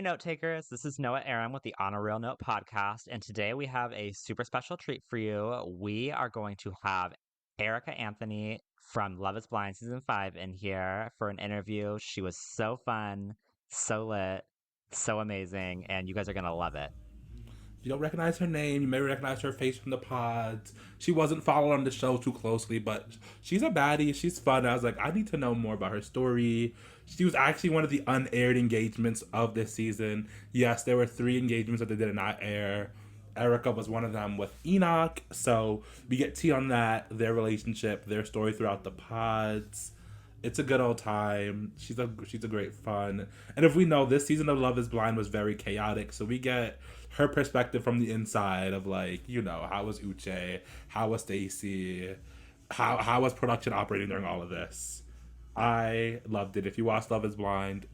note takers. This is Noah Aram with the On a Real Note podcast, and today we have a super special treat for you. We are going to have Erica Anthony from Love is Blind Season 5 in here for an interview. She was so fun, so lit, so amazing, and you guys are going to love it. If you don't recognize her name, you may recognize her face from the pods. She wasn't following the show too closely, but she's a baddie. She's fun. I was like, I need to know more about her story. She was actually one of the unaired engagements of this season. Yes, there were 3 engagements that they did not air. Erica was one of them with Enoch. So we get tea on that, their relationship, their story throughout the pods. It's a good old time. She's a great fun. And if we know, this season of Love is Blind was very chaotic, so we get her perspective from the inside of, like, you know, how was Uche, how was Stacy, how was production operating during all of this. I loved it. If you watched Love is Blind,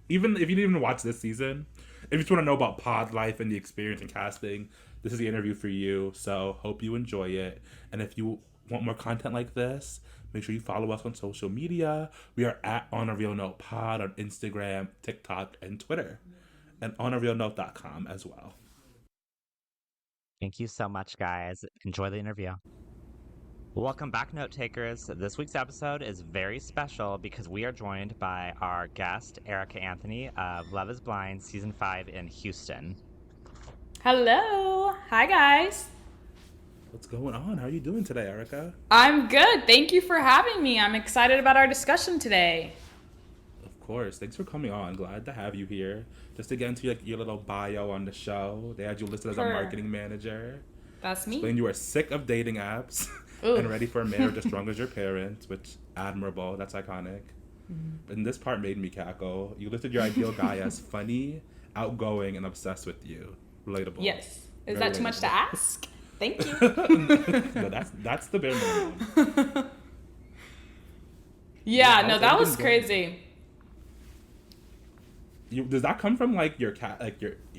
even if you didn't even watch this season, if you just want to know about pod life and the experience and casting, this is the interview for you. So hope you enjoy it. And if you want more content like this, make sure you follow us on social media. We are at On a Real Note Pod on Instagram, TikTok, and Twitter. And onarealnote.com as well. Thank you so much, guys. Enjoy the interview. Welcome back, note takers. This week's episode is very special because we are joined by our guest, Erica Anthony of Love is Blind Season 5 in Houston. Hello. Hi, guys. What's going on? How are you doing today, Erica? I'm good. Thank you for having me. I'm excited about our discussion today. Of course. Thanks for coming on. Glad to have you here. Just to get into your little bio on the show, they had you listed as a marketing manager. That's me. Explain you are sick of dating apps and ready for a marriage as strong as your parents, which admirable. That's iconic. Mm-hmm. And this part made me cackle. You listed your ideal guy as funny, outgoing, and obsessed with you. Relatable. Yes. Is that too much to ask? Thank you. No, that's the bare minimum. Yeah, no, that was crazy. Does that come from like your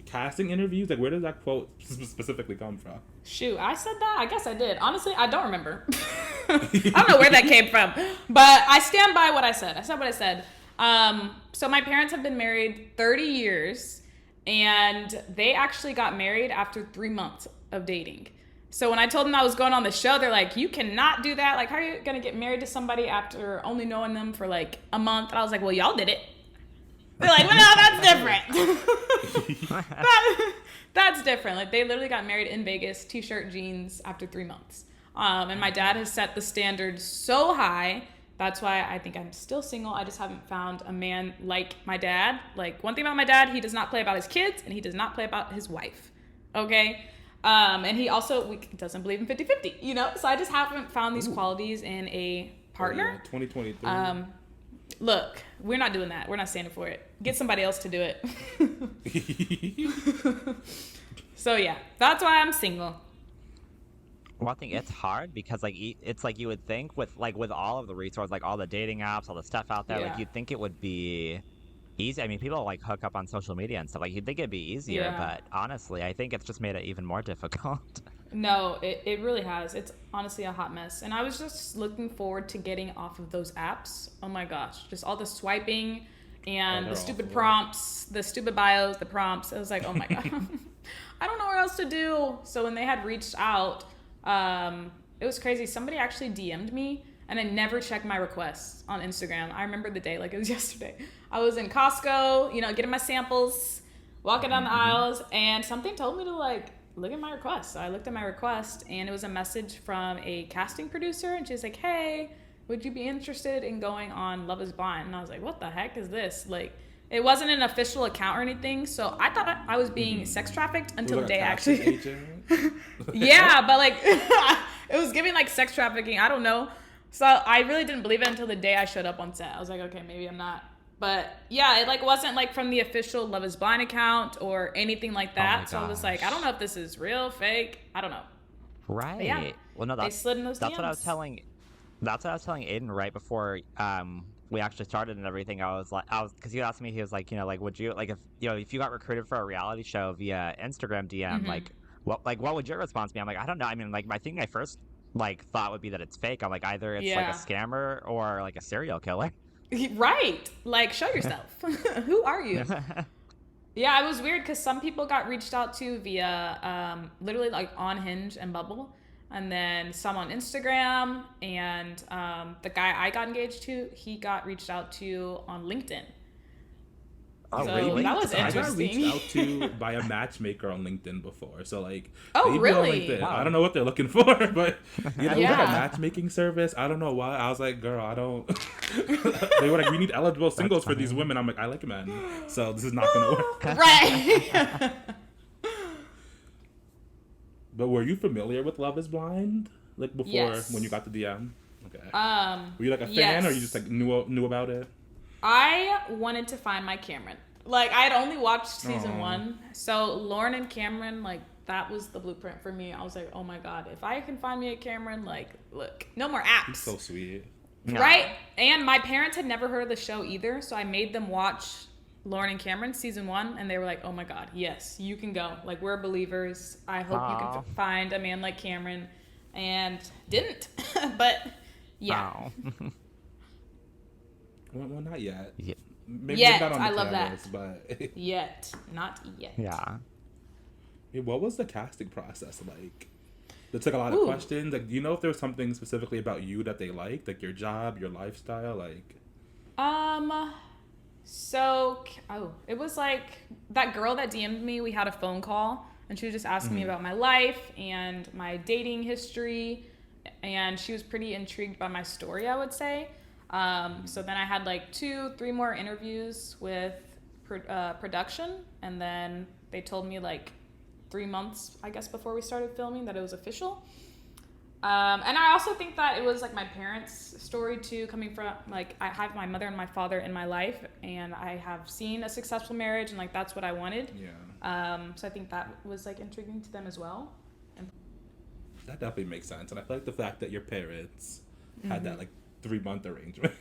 casting interviews? Like, where does that quote specifically come from? Shoot, I said that? I guess I did. Honestly, I don't remember. I don't know where that came from, but I stand by what I said. I said what I said. So my parents have been married 30 years, and they actually got married after 3 months of dating. So when I told them I was going on the show, they're like, you cannot do that. Like, how are you going to get married to somebody after only knowing them for like a month? And I was like, well, y'all did it. They're like, well, no, that's different. That's different. Like, they literally got married in Vegas, t-shirt, jeans, after 3 months. And my dad has set the standard so high. That's why I think I'm still single. I just haven't found a man like my dad. Like, one thing about my dad, he does not play about his kids, and he does not play about his wife. Okay? And he also doesn't believe in 50-50, you know? So I just haven't found these qualities in a partner. 2023. Look, we're not doing that. We're not standing for it. Get somebody else to do it. So yeah, that's why I'm single. Well, I think it's hard because like it's like you would think with all of the resources, like all the dating apps, all the stuff out there, like you'd think it would be easy. I mean, people like hook up on social media and stuff. Like, you'd think it'd be easier, but honestly, I think it's just made it even more difficult. No, it really has. It's honestly a hot mess. And I was just looking forward to getting off of those apps. Oh my gosh, just all the swiping and the stupid prompts, the stupid bios, the prompts. I was like, oh my God, I don't know what else to do. So when they had reached out, it was crazy. Somebody actually DM'd me, and I never checked my requests on Instagram. I remember the day like it was yesterday. I was in Costco, getting my samples, walking down the aisles, and something told me to like look at my request. So I looked at my request, and it was a message from a casting producer, and she's like, hey, would you be interested in going on Love is Blind? And I was like, what the heck is this? Like, it wasn't an official account or anything, so I thought I was being sex trafficked until the day actually. Yeah, but like it was giving like sex trafficking. I don't know. So I really didn't believe it until the day I showed up on set. I was like, okay, maybe I'm not. But yeah, it like wasn't like from the official Love is Blind account or anything like that. So I was like, I don't know if this is real, fake. I don't know. Right. But yeah, well, no, they slid in those that's DMs. what I was telling. That's what I was telling Aidan right before we actually started and everything. Because he asked me, he was like, would you like if you got recruited for a reality show via Instagram DM, what would your response be? I'm like, I don't know. I mean, like, I think my first thought would be that it's fake. I'm like, either it's like a scammer or like a serial killer. Right. Like, show yourself. Who are you? Yeah, it was weird because some people got reached out to via literally like on Hinge and Bubble, and then some on Instagram, and the guy I got engaged to, he got reached out to on LinkedIn. Oh, So really? that was I got reached interesting. out to by a matchmaker on LinkedIn before. So like Oh, they be on really? LinkedIn. Wow. I don't know what they're looking for, but it was like a Yeah. matchmaking service. I don't know why. I was like, girl, I don't. They were like, we need eligible singles for these funny. women. I'm like, I like men, so this is not gonna work. Right. But were you familiar with Love Is Blind? Like before Yes. when you got the DM? Okay. Were you like a fan, yes. or you just like knew about it? I wanted to find my Cameron. Like, I had only watched season Aw. 1. So, Lauren and Cameron, like, that was the blueprint for me. I was like, oh my God, if I can find me a Cameron, like, look, no more apps. He's so sweet. Yeah. Right? And my parents had never heard of the show either. So, I made them watch Lauren and Cameron season 1. And they were like, oh my God, yes, you can go. Like, we're believers. I hope you Aw. can find a man like Cameron. And didn't. But, yeah. Wow. Well, not yet. Yeah. Maybe Yet, not on the I love cameras, that. but Yet. Not yet. Yeah. what was the casting process like? They took a lot of Ooh. questions. Like, do you know if there was something specifically about you that they liked, like your job, your lifestyle, like? So, it was like that girl that DM'd me, we had a phone call, and she was just asking me about my life and my dating history, and she was pretty intrigued by my story, I would say. So then I had like 2-3 more interviews with production, and then they told me like 3 months, I guess, before we started filming that it was official. And I also think that it was like my parents' story too, coming from like I have my mother and my father in my life, and I have seen a successful marriage, and like that's what I wanted. Yeah. So I think that was like intriguing to them as well. That definitely makes sense, and I feel like the fact that your parents had that like 3-month arrangement.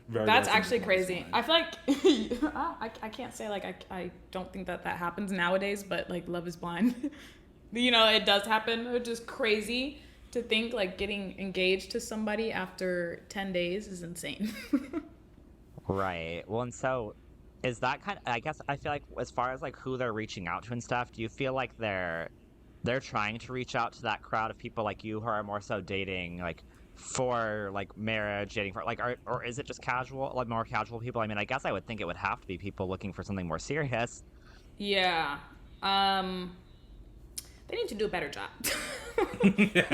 That's well actually crazy. satisfying. I feel like I can't say like I don't think that happens nowadays, but like Love Is Blind, you know, it does happen, which is crazy to think. Like getting engaged to somebody after 10 days is insane. Right. Well, and so is that kind of, I guess I feel like as far as like who they're reaching out to and stuff, do you feel like they're trying to reach out to that crowd of people like you who are more so dating like for like marriage, dating for like, or is it just casual, like more casual people? I mean, I guess I would think it would have to be people looking for something more serious. Yeah. They need to do a better job. Yeah.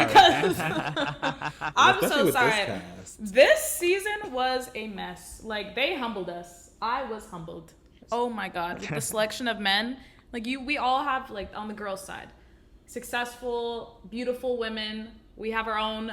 I'm Especially so with sorry. this cast. This season was a mess. Like they humbled us. I was humbled. Oh my God. With the selection of men. Like we all have like on the girls' side, successful, beautiful women. We have our own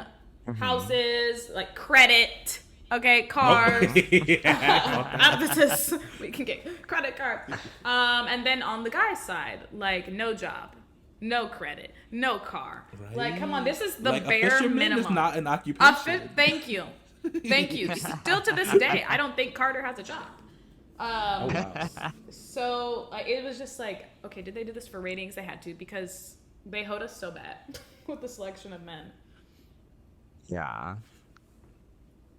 houses, like credit. Okay, cars. Yeah. Emphasis. We can get credit card. And then on the guy's side, like no job, no credit, no car. Right. Like, come on, this is the Like, a bare fisherman minimum. is not an occupation. Thank you. Thank you. Still to this day, I don't think Carter has a job. Oh, wow. So it was just like, okay, did they do this for ratings? They had to, because they hoed us so bad with the selection of men. Yeah.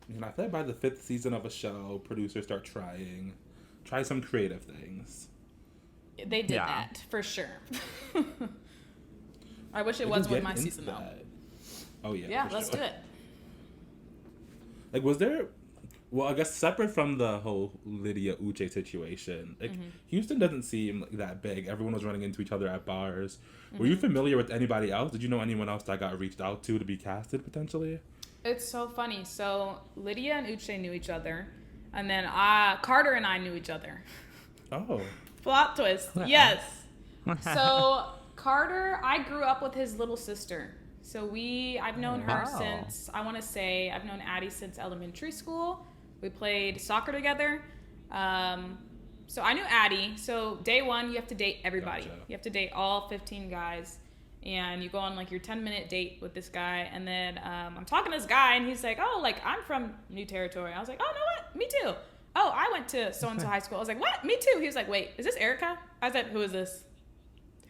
And I feel like by the 5th season of a show, producers start try some creative things. They did Yeah. that for sure. I wish it We was can with get my into season though. that. Oh yeah. Yeah, for let's sure. do it. Like, was there? Well, I guess separate from the whole Lydia Uche situation, like Houston doesn't seem like that big. Everyone was running into each other at bars. Were you familiar with anybody else? Did you know anyone else that got reached out to be casted potentially? It's so funny. So Lydia and Uche knew each other, and then Carter and I knew each other. Oh. Plot twist. Yes. So Carter, I grew up with his little sister. So I've known her Wow. since, I want to say, I've known Addie since elementary school. We played soccer together. So I knew Addie. So day one, you have to date everybody. Gotcha. You have to date all 15 guys. And you go on like your 10-minute date with this guy. And then I'm talking to this guy, and he's like, oh, like I'm from New Territory. I was like, oh, no, what? Me too. Oh, I went to so-and-so high school. I was like, what? Me too. He was like, wait, is this Erica? I was like, who is this?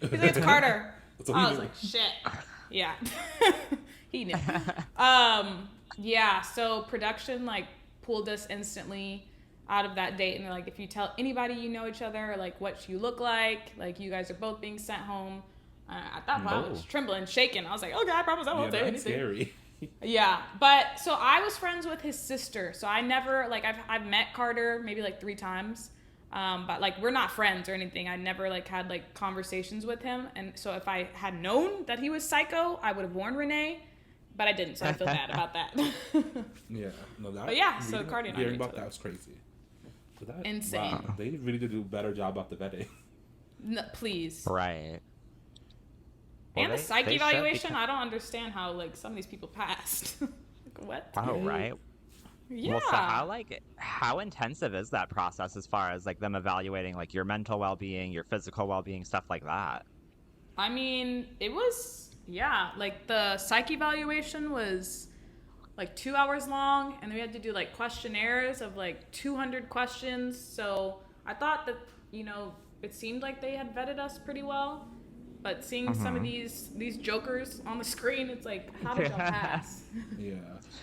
He's like, it's Carter. So he I was knew. like, shit. Yeah. He knew. Yeah, so production like pulled us instantly. out of that date, and they're like, if you tell anybody you know each other, like what you look like you guys are both being sent home. At that point, I was trembling, shaking. I was like, okay, I promise I won't say anything. Scary. Yeah, but so I was friends with his sister, so I never like I've met Carter maybe like 3 times, but like we're not friends or anything. I never like had like conversations with him, and so if I had known that he was psycho, I would have warned Renee, but I didn't, so I feel bad about that. Yeah, no, that. But yeah, so Carter and I hearing about that was crazy. So that, insane. Wow, they really did do a better job about the vetting. No, please. Right. Well, and the psych evaluation, I don't understand how like some of these people passed. Like, what? Oh, right. Yeah. Well, so how intensive is that process as far as like them evaluating like your mental well-being, your physical well-being, stuff like that? I mean, it was like the psych evaluation was like 2 hours long, and we had to do like questionnaires of like 200 questions. So I thought that, you know, it seemed like they had vetted us pretty well. But seeing some of these jokers on the screen, it's like, how did y'all pass? Yeah.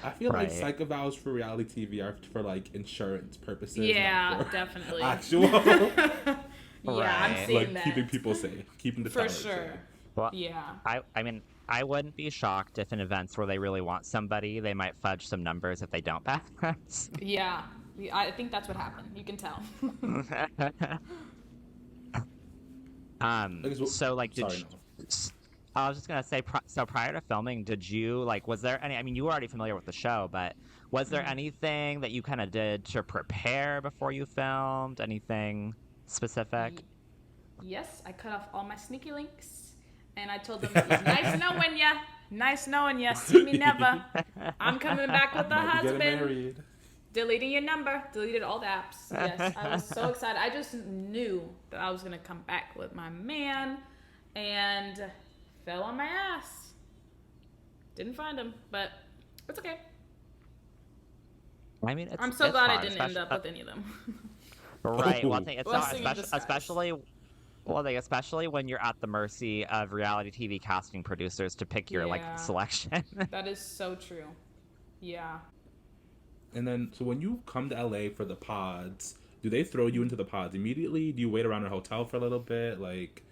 I feel like psych evals for reality TV are for like insurance purposes. Yeah, definitely. Actual. Yeah, I'm seeing like that. keeping people safe, keeping the for tower sure. safe. Well, yeah. I mean, I wouldn't be shocked if in events where they really want somebody, they might fudge some numbers if they don't pass. Yeah, I think that's what happened. You can tell. So like, I was just gonna say, so prior to filming, did you like? Was there any? I mean, you were already familiar with the show, but was there anything that you kind of did to prepare before you filmed? Anything specific? Yes, I cut off all my sneaky links, and I told them, nice knowing ya, see me never. I'm coming back with a husband. Deleting your number, deleted all the apps. Yes, I was so excited. I just knew that I was gonna come back with my man, and fell on my ass. Didn't find him, but it's okay. I mean, I'm so glad I didn't end up with any of them. Right. Well, I think it's especially when you're at the mercy of reality TV casting producers to pick your like selection. That is so true. Yeah. And then, so when you come to LA for the pods, do they throw you into the pods immediately? Do you wait around a hotel for a little bit? Like,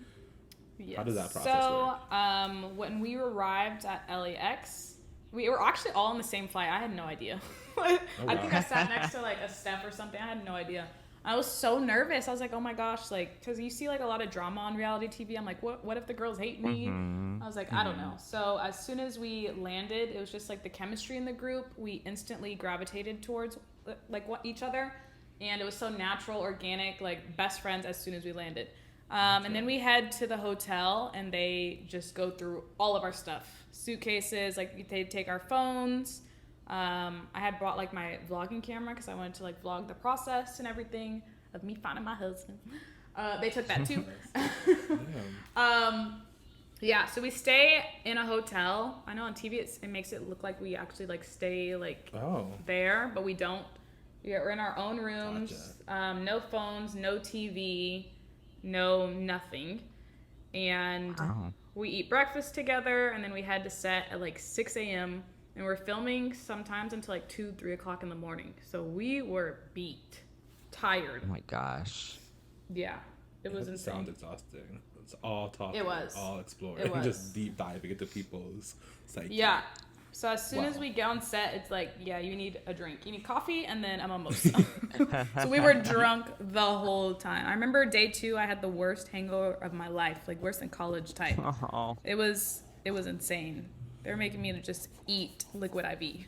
how does that process work? So, when we arrived at LAX, we were actually all on the same flight. I had no idea. I think I sat next to like a Steph or something. I had no idea. I was so nervous. I was like, oh my gosh, like, because you see like a lot of drama on reality TV. I'm like, what if the girls hate me? I was like, I don't know. So as soon as we landed, it was just like the chemistry in the group. We instantly gravitated towards like each other, and it was so natural, organic, like best friends as soon as we landed. And then we head to the hotel, and they just go through all of our stuff, suitcases. Like they take our phones. I had brought like my vlogging camera because I wanted to like vlog the process and everything of me finding my husband. They took that too. Yeah, so we stay in a hotel. I know on TV it makes it look like we actually like stay like there, but we don't. We're in our own rooms. Gotcha. No phones, no TV, no nothing. And we eat breakfast together, and then we head to set at like 6 a.m. And we're filming sometimes until like 2, 3 o'clock in the morning. So we were beat, tired. Oh my gosh. Yeah, it was insane. Sounds exhausting. It's all talking. It was. All exploring. Just deep diving into people's psyche. Yeah. So as soon as we get on set, it's like, yeah, you need a drink. You need coffee and then a mimosa. So we were drunk the whole time. I remember day 2, I had the worst hangover of my life, like worse than college type. Oh. It was insane. They were making me to just eat liquid IV.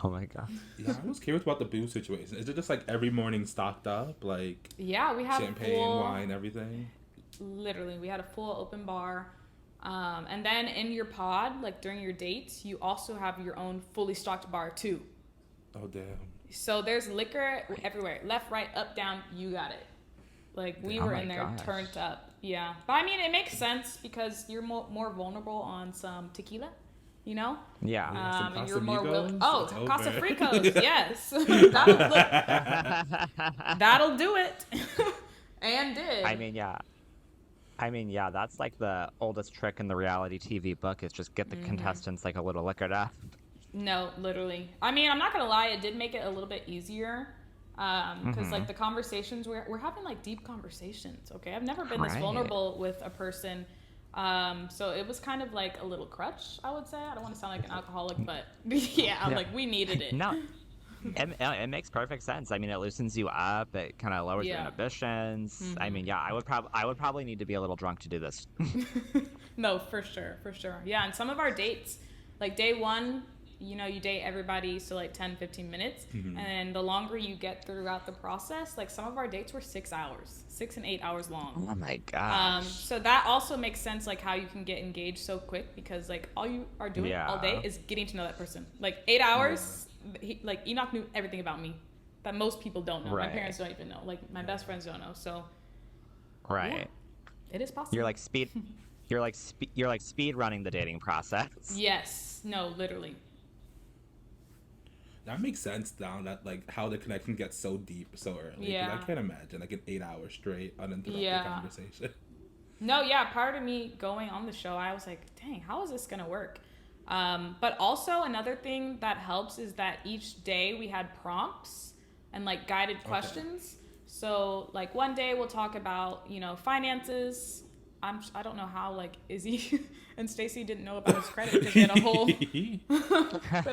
Oh my god. Yeah, I was curious about the booze situation. Is it just like every morning stocked up? Like, yeah, we had champagne, wine, everything? Literally, we had a full open bar. And then in your pod, like during your dates, you also have your own fully stocked bar too. Oh, damn. So there's liquor everywhere. Left, right, up, down, you got it. Like we were in there turned up. Yeah. But I mean, it makes sense because you're more vulnerable on some tequila, you know? Yeah. And you're more willing. Oh, it's Casa over. Fricos, yes. That'll do it. And did. I mean, yeah, that's like the oldest trick in the reality TV book is just get the contestants like a little liquored up. No, literally. I mean, I'm not going to lie. It did make it a little bit easier Because like the conversations we're having like deep conversations. Okay, I've never been this vulnerable with a person. So it was kind of like a little crutch, I would say. I don't want to sound like an alcoholic, but yeah, like we needed it. No, it makes perfect sense. I mean, it loosens you up. It kind of lowers your inhibitions. I mean, yeah, I would probably need to be a little drunk to do this. No, for sure. Yeah, and some of our dates, like day one, you know, you date everybody, so like 10, 15 minutes. And then the longer you get throughout the process, like some of our dates were 6 hours, 6 and 8 hours long. Oh my gosh. So that also makes sense, like how you can get engaged so quick, because like all you are doing all day is getting to know that person. Like 8 hours, like Enoch knew everything about me that most people don't know. My parents don't even know. Like my best friends don't know. So it is possible. You're like speed running the dating process. Yes. No, literally. That makes sense now, that like how the connection gets so deep so early. Yeah. I can't imagine like an 8 hour straight uninterrupted conversation. No, yeah. Part of me going on the show, I was like, dang, how is this going to work? But also another thing that helps is that each day we had prompts and like guided questions. So like one day we'll talk about, you know, finances. I don't know how like Izzy and Stacy didn't know about his credit because we had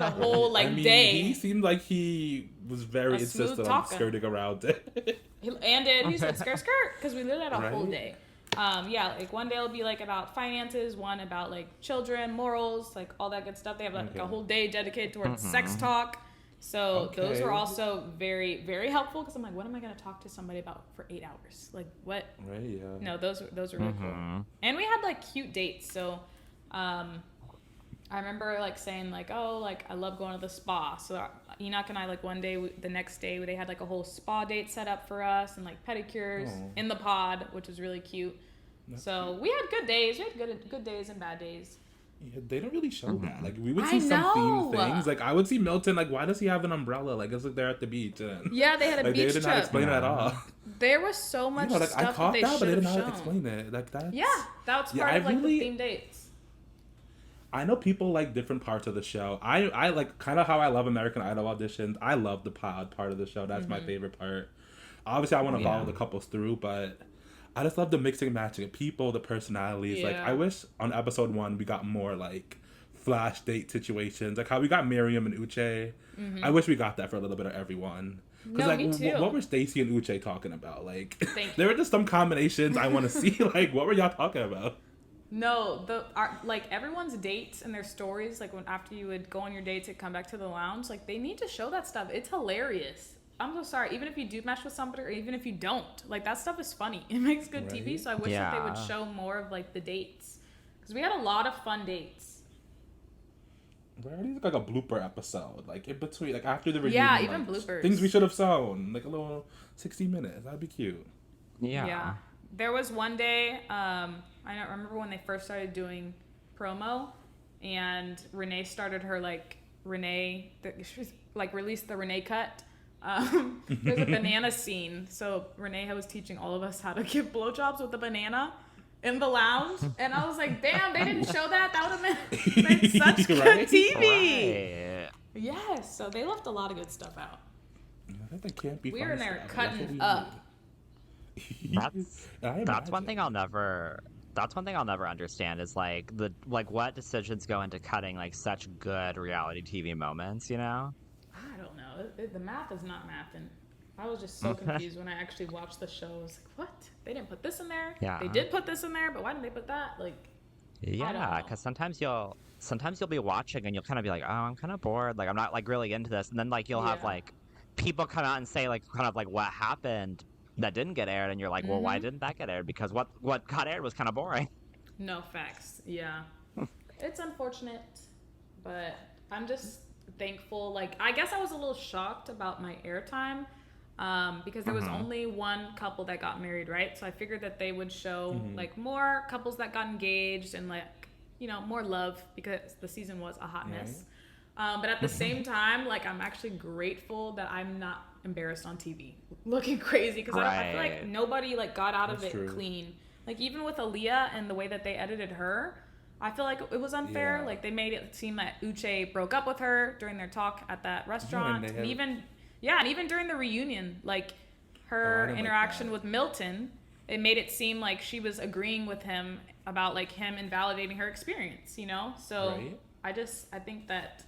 a whole like day. He seemed like he was very insistent on skirting around it. He said skirt because we literally had a whole day. Like one day will be like about finances, one about like children, morals, like all that good stuff. They have like a whole day dedicated towards sex talk. So those were also very, very helpful, because I'm like, what am I going to talk to somebody about for 8 hours? Like what? Right, yeah. No, those were really cool. And we had like cute dates. So I remember like saying like, oh, like I love going to the spa. So Enoch and I, like one day, the next day, they had like a whole spa date set up for us, and like pedicures in the pod, which was really cute. That's cute. We had good days. We had good days and bad days. Yeah, they don't really show that. Like we would see some themed things. Like I would see Milton. Like, why does he have an umbrella? Like it's like they're at the beach. And, yeah, they had a beach trip. They did not explain it at all. There was so much stuff I caught that, but they did not shown. Explain it. Like that. Yeah, that's part of like the themed dates. I know people like different parts of the show. I like kind of how I love American Idol auditions. I love the pod part of the show. That's my favorite part. Obviously, I want to follow the couples through, but I just love the mixing and matching of people, the personalities. Yeah. Like, I wish on episode 1 we got more, like, flash date situations. Like, how we got Miriam and Uche. I wish we got that for a little bit of everyone. Because, like, me too. What were Stacey and Uche talking about? Like, there were just some combinations I want to see. Like, what were y'all talking about? No, like, everyone's dates and their stories, like, when after you would go on your dates and come back to the lounge, like, they need to show that stuff. It's hilarious. I'm so sorry. Even if you do mesh with somebody, or even if you don't, like that stuff is funny. It makes good TV. So I wish that they would show more of like the dates, because we had a lot of fun dates. Where are these like a blooper episode, like in between, like after the reunion? Yeah, even like, bloopers. Things we should have shown, like a little 60 minutes. That'd be cute. Yeah. There was one day. I don't remember when they first started doing promo, and Renee started her she was like released the Renee cut. There's a banana scene, so Renee was teaching all of us how to give blowjobs with a banana in the lounge, and I was like, damn, they didn't show that. That would have made such good TV. Yes, so they left a lot of good stuff out. That can't be. We were in there cutting up. That's one thing I'll never understand is like what decisions go into cutting like such good reality TV moments, you know? I don't know. The math is not mathing. I was just so confused when I actually watched the show. I was like, what? They didn't put this in there? Yeah. They did put this in there, but why didn't they put that? Like, yeah, because sometimes you'll be watching and you'll kind of be like, oh, I'm kind of bored. Like, I'm not like really into this. And then like you'll have like people come out and say like kind of like what happened that didn't get aired, and you're like, well, why didn't that get aired? Because what got aired was kind of boring. No facts. Yeah. It's unfortunate, but I'm just thankful. Like, I guess I was a little shocked about my airtime, because there was only one couple that got married, right? So I figured that they would show like more couples that got engaged and like, you know, more love, because the season was a hot mess. But at the same time, like, I'm actually grateful that I'm not embarrassed on TV looking crazy, because I feel like nobody like got out of it clean. Like, even with Aaliyah and the way that they edited her, I feel like it was unfair. Yeah. Like, they made it seem that Uche broke up with her during their talk at that restaurant. And even Yeah, and even during the reunion, like Oh, I her didn't like interaction that. with Milton, it made it seem like she was agreeing with him about like him invalidating her experience, you know? So Right? I think that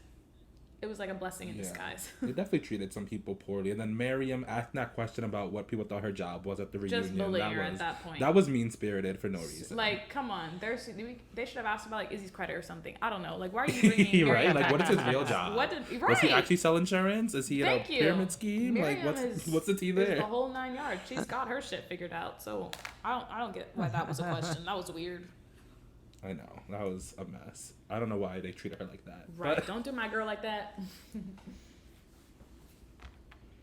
it was like a blessing in Yeah. disguise. They definitely treated some people poorly. And then Miriam asking that question about what people thought her job was at the Just reunion. bullying her at that point. That was mean spirited for no reason. Like, come on. They should have asked about like Izzy's credit or something. I don't know. Like, why are you bringing Miriam Right? Like, back what is his into real this? job? What did Does he right? actually sell insurance? Is he in a Thank you. pyramid scheme? Miriam Like, what's the tea is there? the whole 9 yards. She's got her shit figured out. So I don't get why that was a question. That was weird. I know. That was a mess. I don't know why they treated her like that. Right. But Don't do my girl like that.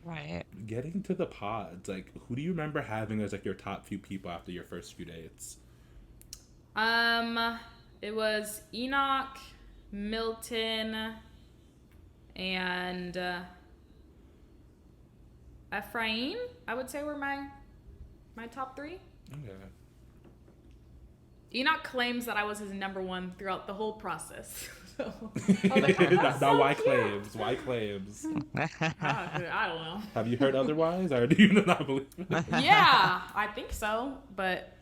Right. getting to the pods, like, who do you remember having as, like, your top few people after your first few dates? It was Enoch, Milton, and Ephraim. I would say were my top three. Okay. Enoch claims that I was his number one throughout the whole process. So I was like, oh, that's Now, so why cute. claims? Why claims? I don't know. Have you heard otherwise, or do you not believe it? Yeah, I think so, but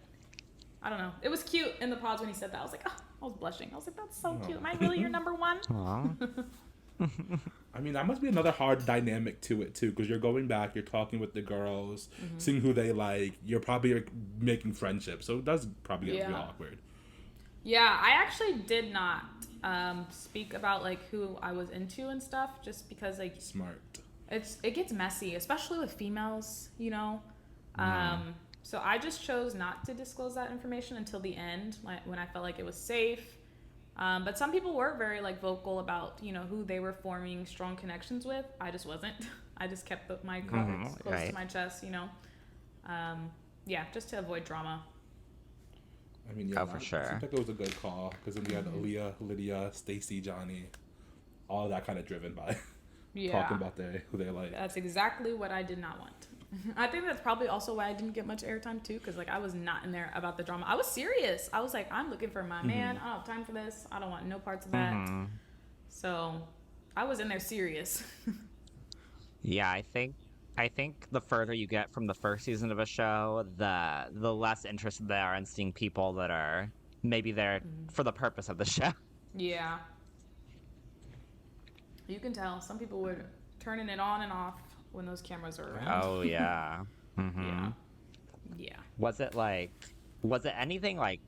I don't know. It was cute in the pods when he said that. I was like, oh, I was blushing. I was like, that's so cute. Am I really your number one? Aw. I mean, that must be another hard dynamic to it, too, because you're going back, you're talking with the girls, seeing who they like, you're probably like, making friendships, so it does probably get real awkward. Yeah, I actually did not speak about like who I was into and stuff, just because like Smart. it gets messy, especially with females, you know. So I just chose not to disclose that information until the end, like when I felt like it was safe. But some people were very like vocal about, you know, who they were forming strong connections with. I just wasn't. I just kept my cards close to my chest, you know. Yeah, just to avoid drama. I mean, yeah, for it sure. seems like it was a good call, because then you had Aaliyah, Lydia, Stacy, Johnny, all that kind of driven by talking about who they like. That's exactly what I did not want. I think that's probably also why I didn't get much airtime too, because like I was not in there about the drama. I was serious. I was like, I'm looking for my man. I don't have time for this. I don't want no parts of that. So I was in there serious. Yeah, I think the further you get from the first season of a show, the less interested they are in seeing people that are maybe there for the purpose of the show. Yeah. You can tell. Some people were turning it on and off when those cameras are around. Oh yeah. Yeah. Yeah. Was it anything like,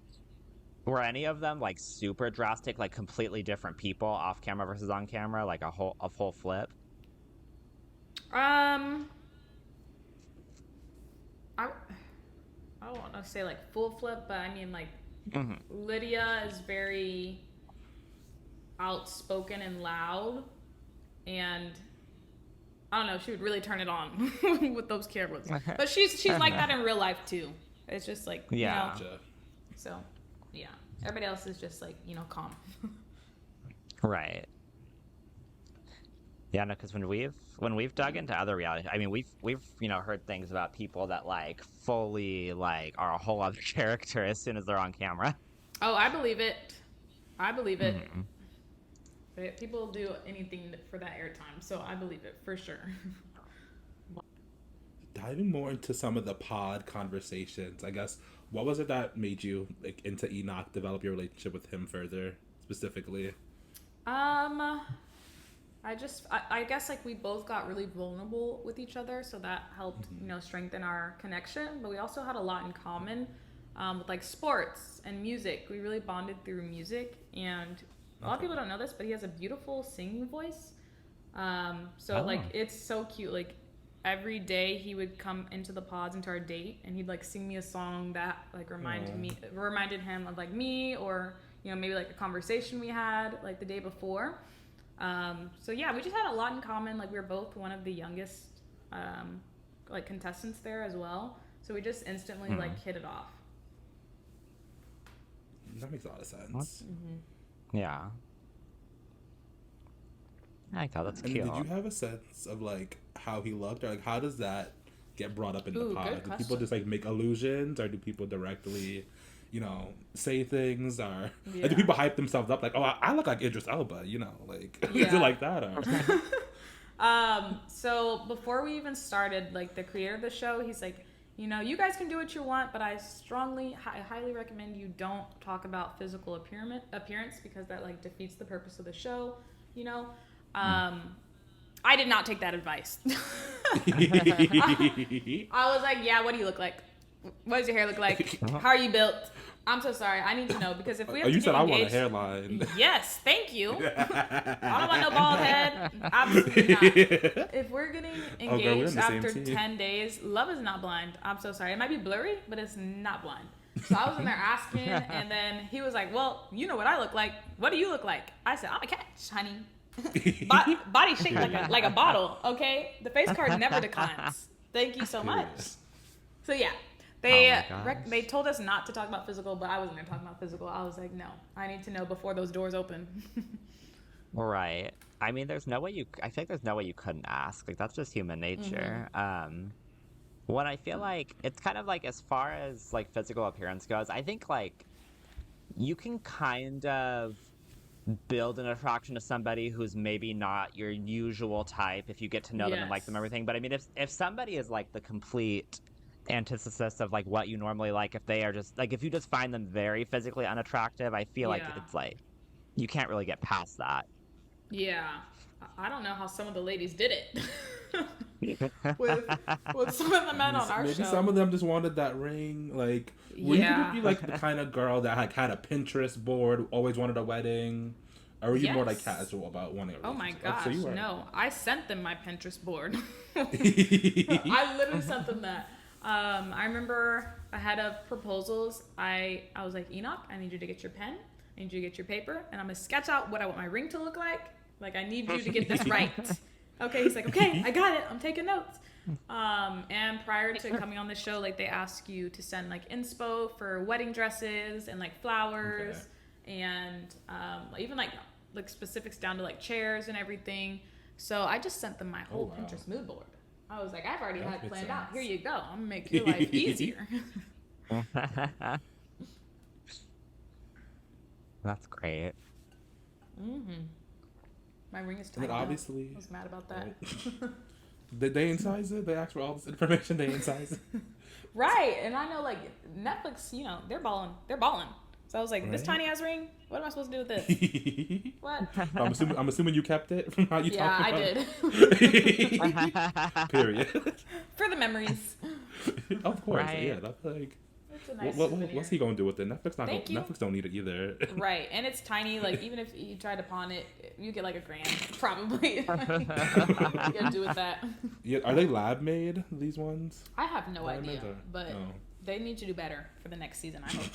were any of them like super drastic, like completely different people off camera versus on camera, like a full flip? I don't want to say like full flip, but I mean like Lydia is very outspoken and loud, and I don't know, she would really turn it on with those cameras. But she's like that in real life too. It's just like, Yeah. you know, so yeah. Everybody else is just like, you know, calm. Right. Yeah, no, because when we've dug into other reality, I mean, we've heard things about people that like fully like are a whole other character as soon as they're on camera. Oh, I believe it. I believe it. People do anything for that airtime, so I believe it for sure. Diving more into some of the pod conversations, I guess, what was it that made you like into Enoch, develop your relationship with him further, specifically? I guess like we both got really vulnerable with each other, so that helped, strengthen our connection. But we also had a lot in common with like sports and music. We really bonded through music, and a lot of people don't know this, but he has a beautiful singing voice. Like it's so cute. Like every day he would come into the pods into our date, and he'd like sing me a song that like reminded him of like me, or maybe like a conversation we had like the day before. So yeah, we just had a lot in common. Like we were both one of the youngest like contestants there as well, so we just instantly like hit it off. That makes a lot of sense. Yeah. I like that. That's And cute. did you have a sense of like how he looked, or like how does that get brought up in the pod? Good Do people question. just like make allusions, or do people directly, say things, or Yeah. like, do people hype themselves up like, oh, I look like Idris Elba, like is Yeah. it like that? Or So before we even started, like the creator of the show, he's like, you guys can do what you want, but I highly recommend you don't talk about physical appearance because that like defeats the purpose of the show. I did not take that advice. I was like, yeah, what do you look like? What does your hair look like? How are you built? I'm so sorry. I need to know because if we have to you said get engaged, I want a hairline. Yes, thank you. I don't want no bald head. Absolutely not. If we're getting engaged after 10 days, love is not blind. I'm so sorry. It might be blurry, but it's not blind. So I was in there asking, and then he was like, well, you know what I look like. What do you look like? I said, I'm a catch, honey. Body shaped like a bottle, okay? The face card never declines. Thank you so much. So yeah, they told us not to talk about physical, but I wasn't going to talk about physical. I was like, no, I need to know before those doors open. Right. I mean, I feel like there's no way you couldn't ask. Like, that's just human nature. What I feel like, it's kind of like, as far as, like, physical appearance goes, I think, like, you can kind of build an attraction to somebody who's maybe not your usual type if you get to know them and like them and everything. But I mean, if somebody is like the complete antithesis of like what you normally like, if they are just like, if you just find them very physically unattractive, I feel like it's like you can't really get past that. Yeah, I don't know how some of the ladies did it. with some of the men on our show. Maybe some of them just wanted that ring. Like, were you be like the kind of girl that like had a Pinterest board, always wanted a wedding? Or were you more like casual about wanting a ring? Oh my gosh, no. I sent them my Pinterest board. I literally sent them that. I remember ahead of proposals, I was like, Enoch, I need you to get your pen. I need you to get your paper. And I'm going to sketch out what I want my ring to look like. Like, I need you to get this right. Okay, he's like, okay, I got it. I'm taking notes. And prior to coming on the show, like they ask you to send like inspo for wedding dresses and like flowers and even like specifics down to like chairs and everything. So I just sent them my whole Pinterest mood board. I was like, I've already had it planned out. Here you go. I'm gonna make your life easier. That's great. My ring is tiny. Obviously, I was mad about that. Did they incise it? They asked for all this information. They incise it. Right, and I know like Netflix, they're balling. So I was like, this tiny ass ring. What am I supposed to do with this? What? I'm assuming you kept it from how you talked about it. Period. For the memories. Of course, right. Yeah. That's like. Nice what's he gonna do with it? Netflix don't need it either. Right, and it's tiny. Like even if you try to pawn it, you get like $1,000 probably. What are you gonna do with that? Yeah, are they lab made? These ones? I have no idea, but they need to do better for the next season. I hope.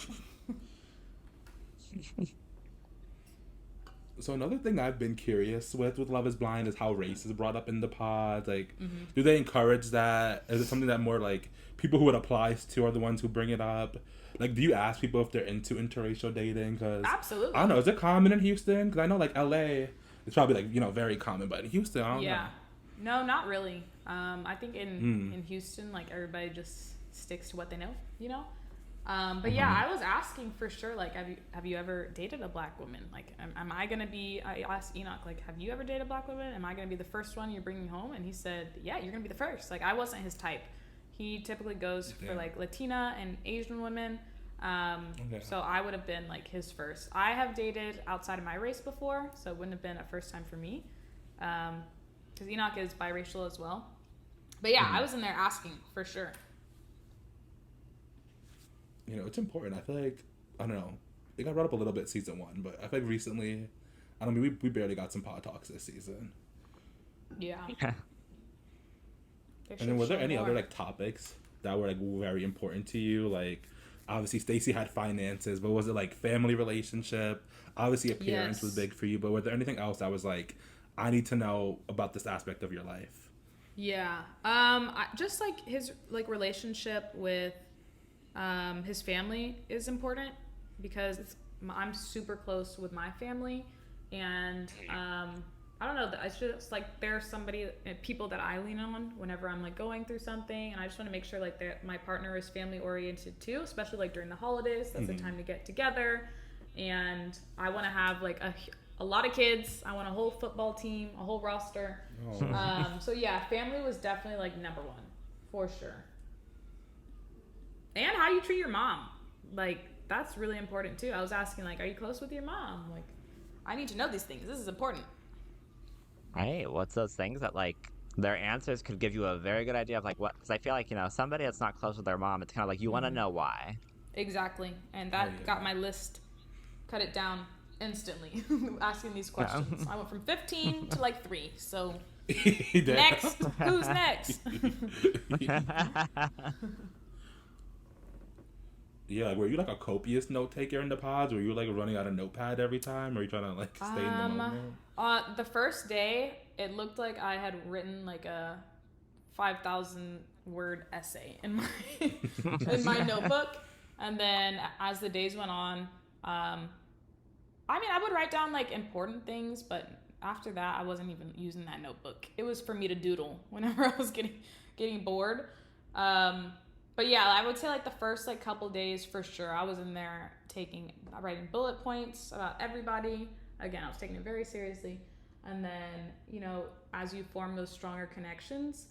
So another thing I've been curious with Love is Blind is how race is brought up in the pod. Like, do they encourage that? Is it something that more like people who it applies to are the ones who bring it up? Like, do you ask people if they're into interracial dating? Cause absolutely. I don't know. Is it common in Houston? Because I know like LA, it's probably like very common, but in Houston, I don't know. No, not really. I think in Houston, like everybody just sticks to what they know. But yeah, I was asking for sure, like, have you ever dated a black woman? Like, I asked Enoch, like, have you ever dated a black woman? Am I going to be the first one you're bringing home? And he said, yeah, you're going to be the first. Like, I wasn't his type. He typically goes for, like, Latina and Asian women. So I would have been, like, his first. I have dated outside of my race before, so it wouldn't have been a first time for me. Because Enoch is biracial as well. But yeah, I was in there asking for sure. It's important. I feel like, I don't know, it got brought up a little bit season 1, but I feel like recently, we barely got some pod talks this season. Yeah. And then were there any other like topics that were like very important to you? Like, obviously Stacey had finances, but was it like family relationship? Obviously appearance was big for you, but was there anything else that was like, I need to know about this aspect of your life? Yeah. Just like his like relationship with his family is important because I'm super close with my family, and I don't know, it's just like there's people that I lean on whenever I'm like going through something, and I just want to make sure like that my partner is family oriented too, especially like during the holidays. That's the time to get together, and I want to have like a lot of kids. I want a whole football team, a whole roster. Oh. So yeah, family was definitely like number one for sure. And how you treat your mom, like that's really important too. I was asking like, are you close with your mom? Like, I need to know these things. This is important. Right. What's those things that like their answers could give you a very good idea of like what? Because I feel like somebody that's not close with their mom, it's kind of like you want to know why. Exactly, and that got my list, cut it down instantly. Asking these questions, I went from 15 to like 3. So next, who's next? Yeah, like, were you like a copious note taker in the pods? Were you like running out of notepad every time? Or were you trying to like stay in the moment? The first day, it looked like I had written like a 5,000 word essay in my notebook, and then as the days went on, I mean, I would write down like important things, but after that, I wasn't even using that notebook. It was for me to doodle whenever I was getting bored. But yeah, I would say like the first like couple days for sure, I was in there writing bullet points about everybody. Again, I was taking it very seriously. And then, as you form those stronger connections,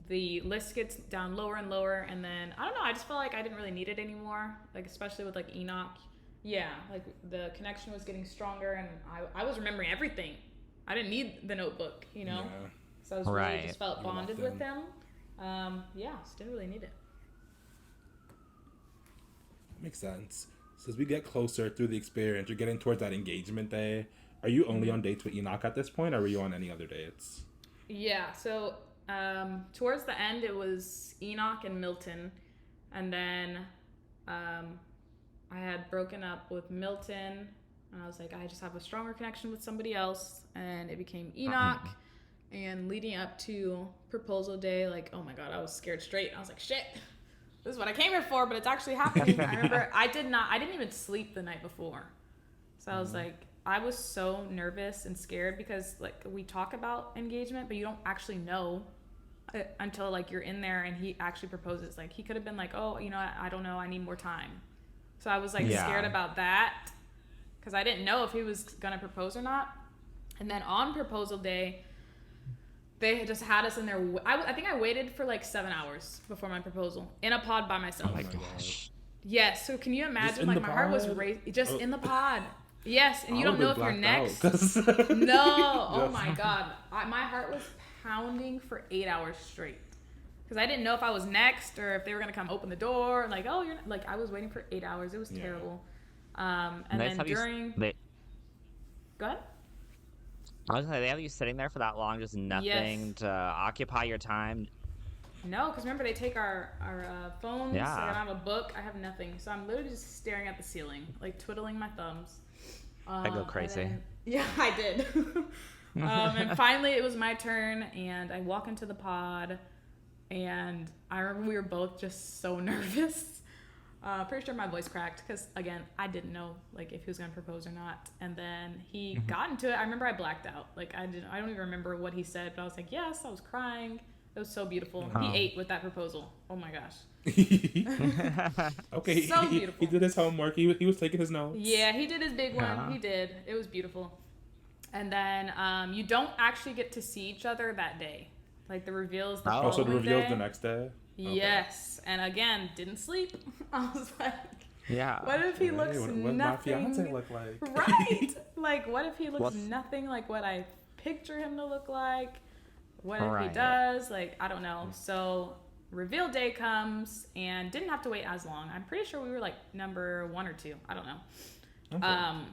the list gets down lower and lower. And then, I don't know, I just felt like I didn't really need it anymore. Like, especially with like Enoch. Yeah, like the connection was getting stronger and I was remembering everything. I didn't need the notebook, Yeah. So I was really just felt bonded with them. Just didn't really need it. Makes sense. So as we get closer through the experience, you're getting towards that engagement day. Are you only on dates with Enoch at this point, or were you on any other dates? Yeah, so towards the end, it was Enoch and Milton. And then I had broken up with Milton, and I was like, I just have a stronger connection with somebody else. And it became Enoch. And leading up to proposal day, like, oh my God, I was scared straight. I was like, shit. This is what I came here for, but it's actually happening. I remember I didn't even sleep the night before. So I was like, I was so nervous and scared because like we talk about engagement, but you don't actually know until like you're in there and he actually proposes. Like he could have been like, oh, I don't know, I need more time. So I was like scared about that because I didn't know if he was going to propose or not. And then on proposal day, they just had us in there. I think I waited for like 7 hours before my proposal in a pod by myself. Oh my gosh. Yes. So can you imagine? Like my heart was just in the pod. Yes, and you don't know if you're next. No. Oh my God. My heart was pounding for 8 hours straight because I didn't know if I was next or if they were gonna come open the door. Like, oh, you're like I was waiting for 8 hours. It was terrible. And then during. Go ahead. I was like, they have you sitting there for that long, just nothing to occupy your time. No, because remember they take our phones. Yeah. I don't have a book. I have nothing, so I'm literally just staring at the ceiling, like twiddling my thumbs. I go crazy. I did. And finally, it was my turn, and I walk into the pod, and I remember we were both just so nervous. Pretty sure my voice cracked because again I didn't know like if he was gonna propose or not, and then he got into it. I remember I blacked out. Like I don't even remember what he said, but I was like, yes. I was crying. It was so beautiful. He ate with that proposal. Oh my gosh. Okay, so beautiful. He did his homework. He was taking his notes. Yeah, he did his big one. He did. It was beautiful. And then you don't actually get to see each other that day. Like the reveals the following so the reveals day. the next day. Okay. Yes, and again, didn't sleep. I was like, yeah. What if he looks what nothing? my fiance look like? Right. Like, what if he looks nothing like what I picture him to look like? What if he does? Like, I don't know. So reveal day comes and didn't have to wait as long. I'm pretty sure we were like number 1 or 2. I don't know. Okay.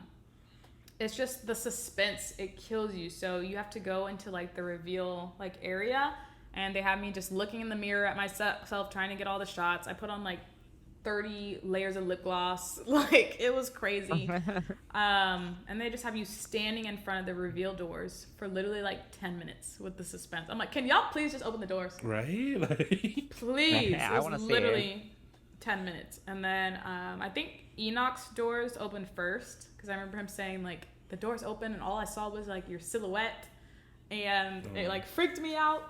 It's just the suspense. It kills you. So you have to go into like the reveal like area. And they had me just looking in the mirror at myself, trying to get all the shots. I put on like 30 layers of lip gloss. Like, it was crazy. And they just have you standing in front of the reveal doors for literally like 10 minutes with the suspense. I'm like, can y'all please just open the doors? Right? Like... Please. I want to see literally 10 minutes. And then I think Enoch's doors opened first because I remember him saying like, the doors open and all I saw was like your silhouette. And it like freaked me out.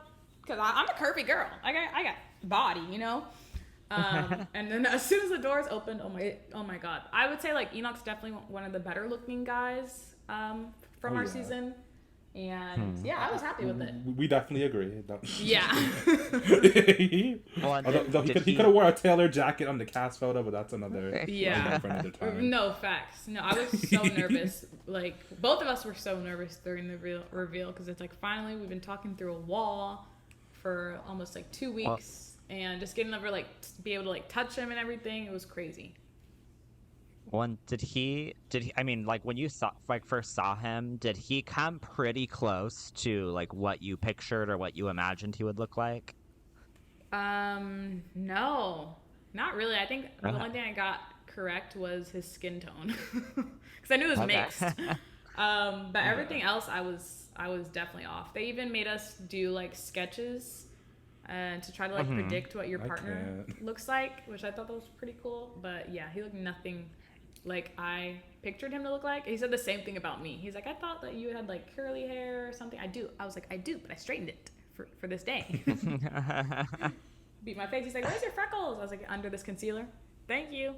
Because I'm a curvy girl. I got body, And then as soon as the doors opened, oh my god, I would say like Enoch's definitely one of the better looking guys from our season. And yeah, I was happy with it. We definitely agree. Yeah. Well, Although he could have wore a tailored jacket on the cast photo, but that's another yeah. for another time. No facts. No, I was so nervous. Like both of us were so nervous during the reveal because it's like finally we've been talking through a wall for almost like 2 weeks, and just getting over like to be able to like touch him and everything. It was crazy. One, did he, I mean, like, when you first saw him, did he come pretty close to, like, what you pictured or what you imagined he would look like? No, not really. I think the only thing I got correct was his skin tone. Because I knew it was mixed. But everything else, I was definitely off. They even made us do, like, sketches to try to, like, predict what your partner looks like, which I thought that was pretty cool. But, yeah, he looked nothing like I pictured him to look like. He said the same thing about me. He's like, I thought that you had like curly hair or something. I do. I was like, I do, but I straightened it for this day. Beat my face. He's like, where's your freckles? I was like, under this concealer. Thank you.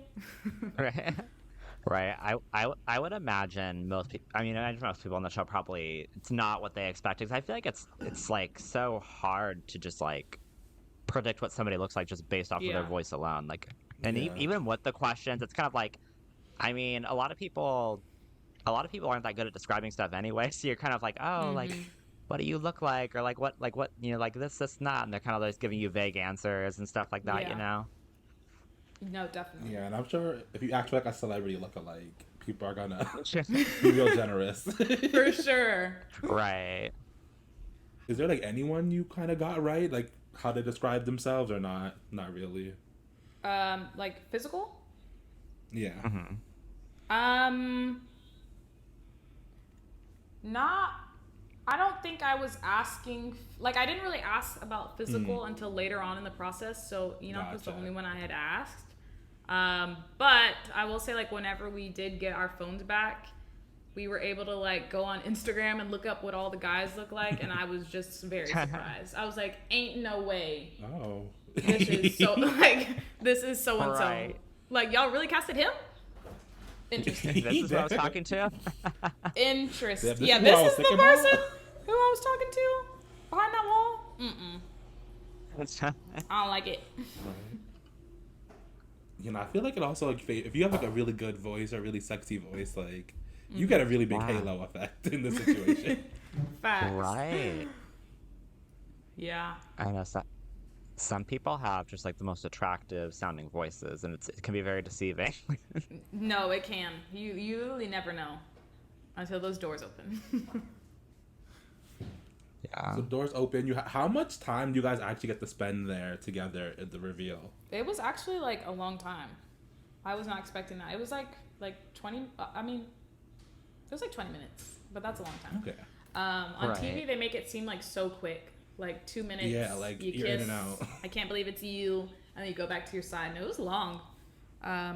Right. I would imagine most people. I mean, I imagine most people on the show probably it's not what they expect. Because I feel like it's like so hard to just like predict what somebody looks like just based off of their voice alone. Like, and even with the questions, it's kind of like. I mean, a lot of people aren't that good at describing stuff anyway. So you're kind of like, oh, like, what do you look like, or like what, you know, like this, not, and they're kind of just giving you vague answers and stuff like that, you know. No, definitely. Yeah, and I'm sure if you act like a celebrity lookalike, people are gonna be real generous. For sure. Right. Is there like anyone you kind of got right, like how they describe themselves, or not? Not really. Like physical. Yeah. Not. I don't think I was asking. Like, I didn't really ask about physical until later on in the process. So Enoch was the only one I had asked. But I will say, like, whenever we did get our phones back, we were able to like go on Instagram and look up what all the guys look like, and I was just very surprised. I was like, "Ain't no way." Oh. This is so and so. Right. Like, y'all really casted him? Interesting. This is who I was talking to? Interesting. Yeah, this is the person who I was talking to behind that wall? I don't like it. You know, I feel like it also, like, if you have, like, a really good voice or a really sexy voice, like, you get a really big halo effect in this situation. Facts. Right. Yeah. I know some people have just, like, the most attractive sounding voices, and it can be very deceiving. No, it can. You literally never know until those doors open. Yeah. So doors open. How much time do you guys actually get to spend there together at the reveal? It was actually like a long time. I was not expecting that. It was like 20. I mean, it was like 20 minutes, but that's a long time. Okay. On TV, they make it seem like so quick, like 2 minutes. Yeah, like you you're kiss, in and out. I can't believe it's you, and then you go back to your side. And it was long.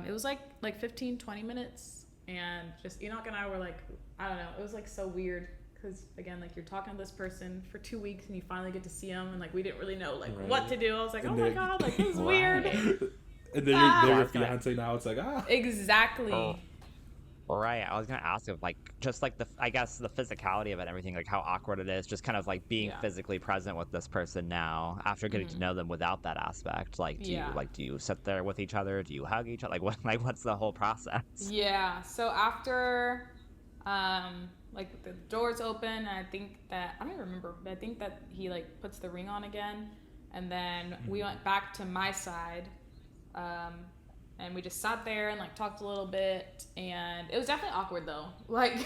It was like 15, 20 minutes, and just Enoch and I were like, I don't know. It was like so weird. Because, again, like, you're talking to this person for 2 weeks and you finally get to see them and, like, we didn't really know, like, what to do. I was like, oh, my God, like, this is weird. And then they're your fiance now. It's like, Exactly. Oh. Right. I was going to ask if, like, just, like, I guess the physicality of it and everything, like, how awkward it is, just kind of, like, being physically present with this person now after getting to know them without that aspect. Like, do you sit there with each other? Do you hug each other? Like, what's the whole process? Yeah. So after... like the doors open, and I think that I don't even remember, but I think that he like puts the ring on again, and then we went back to my side, and we just sat there and like talked a little bit, and it was definitely awkward though. Like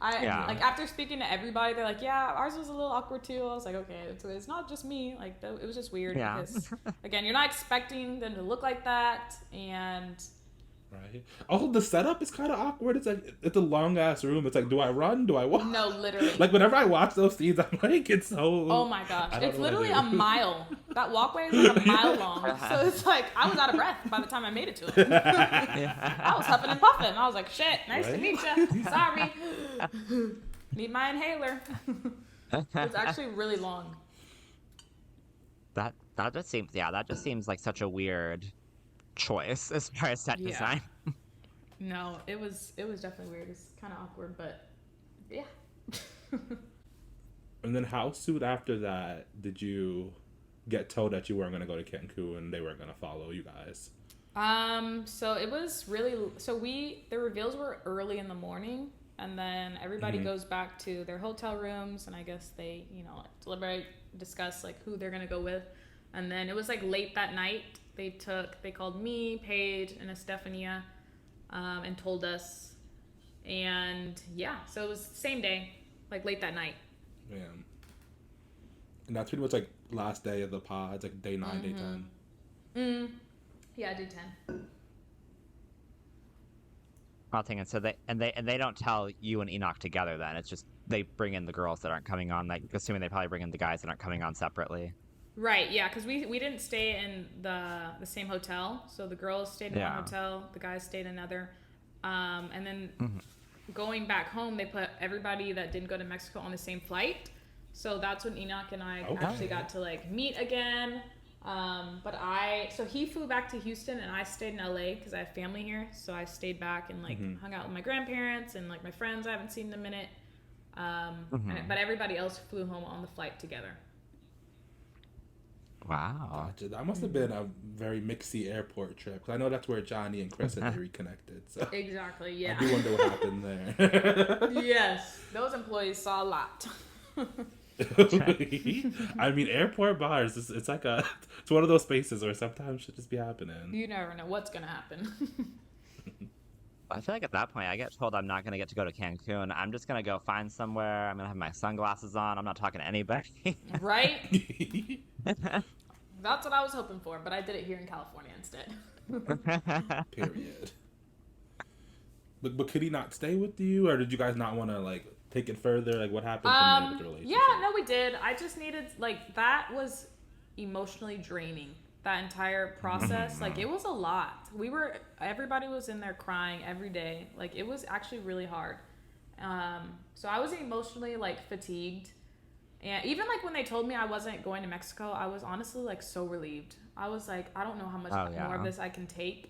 like after speaking to everybody, they're like, yeah, ours was a little awkward too. I was like, okay, it's not just me. Like it was just weird because again, you're not expecting them to look like that, and. Right. Also, the setup is kind of awkward. It's like, it's a long ass room. It's like, do I run? Do I walk? No, literally. Like, whenever I watch those scenes, I'm like, it's so... Oh my gosh. It's literally a mile. That walkway is like a mile long. So it's like, I was out of breath by the time I made it to it. I was huffing and puffing. I was like, shit, nice to meet you. Sorry. Need my inhaler. It's actually really long. that just seems like such a weird choice as far as set Yeah. design. No, it was definitely weird. It's kind of awkward, but yeah. And then how soon after that did you get told that you weren't going to go to Cancun and they weren't going to follow you guys? So it was really, the reveals were early in the morning, and then everybody goes back to their hotel rooms, and I guess they, deliberate, discuss like who they're gonna go with. And then it was like late that night, they called me, Paige, and Estefania, and told us. And yeah, so it was the same day, like late that night. Man. And that's pretty much like last day of the pods, like day 9, day 10. Yeah, day 10. I'll think, and so they don't tell you and Enoch together. Then it's just they bring in the girls that aren't coming on. Like assuming they probably bring in the guys that aren't coming on separately. Right. Yeah, because we didn't stay in the same hotel. So the girls stayed in one hotel, the guys stayed in another, and then going back home, they put everybody that didn't go to Mexico on the same flight. So that's when Enoch and I actually got to like meet again. So he flew back to Houston and I stayed in LA because I have family here. So I stayed back and like hung out with my grandparents and like my friends I haven't seen in a minute. But everybody else flew home on the flight together. Wow. Gotcha. That must have been a very mixy airport trip. Because I know that's where Johnny and Chris had reconnected. So Exactly, yeah. I do wonder what happened there. Yes, those employees saw a lot. I mean, airport bars, it's like it's one of those spaces where sometimes shit just be happening. You never know what's going to happen. I feel like at that point, I get told I'm not going to get to go to Cancun. I'm just going to go find somewhere. I'm going to have my sunglasses on. I'm not talking to anybody. Right? That's what I was hoping for, but I did it here in California instead. Period. But could he not stay with you, or did you guys not want to like take it further? Like what happened from there with the relationship? Yeah, no, we did. I just needed that was emotionally draining. That entire process, like it was a lot. Everybody was in there crying every day. Like it was actually really hard. So I was emotionally like fatigued. And even like when they told me I wasn't going to Mexico, I was honestly like so relieved. I was like, I don't know how much more of this I can take.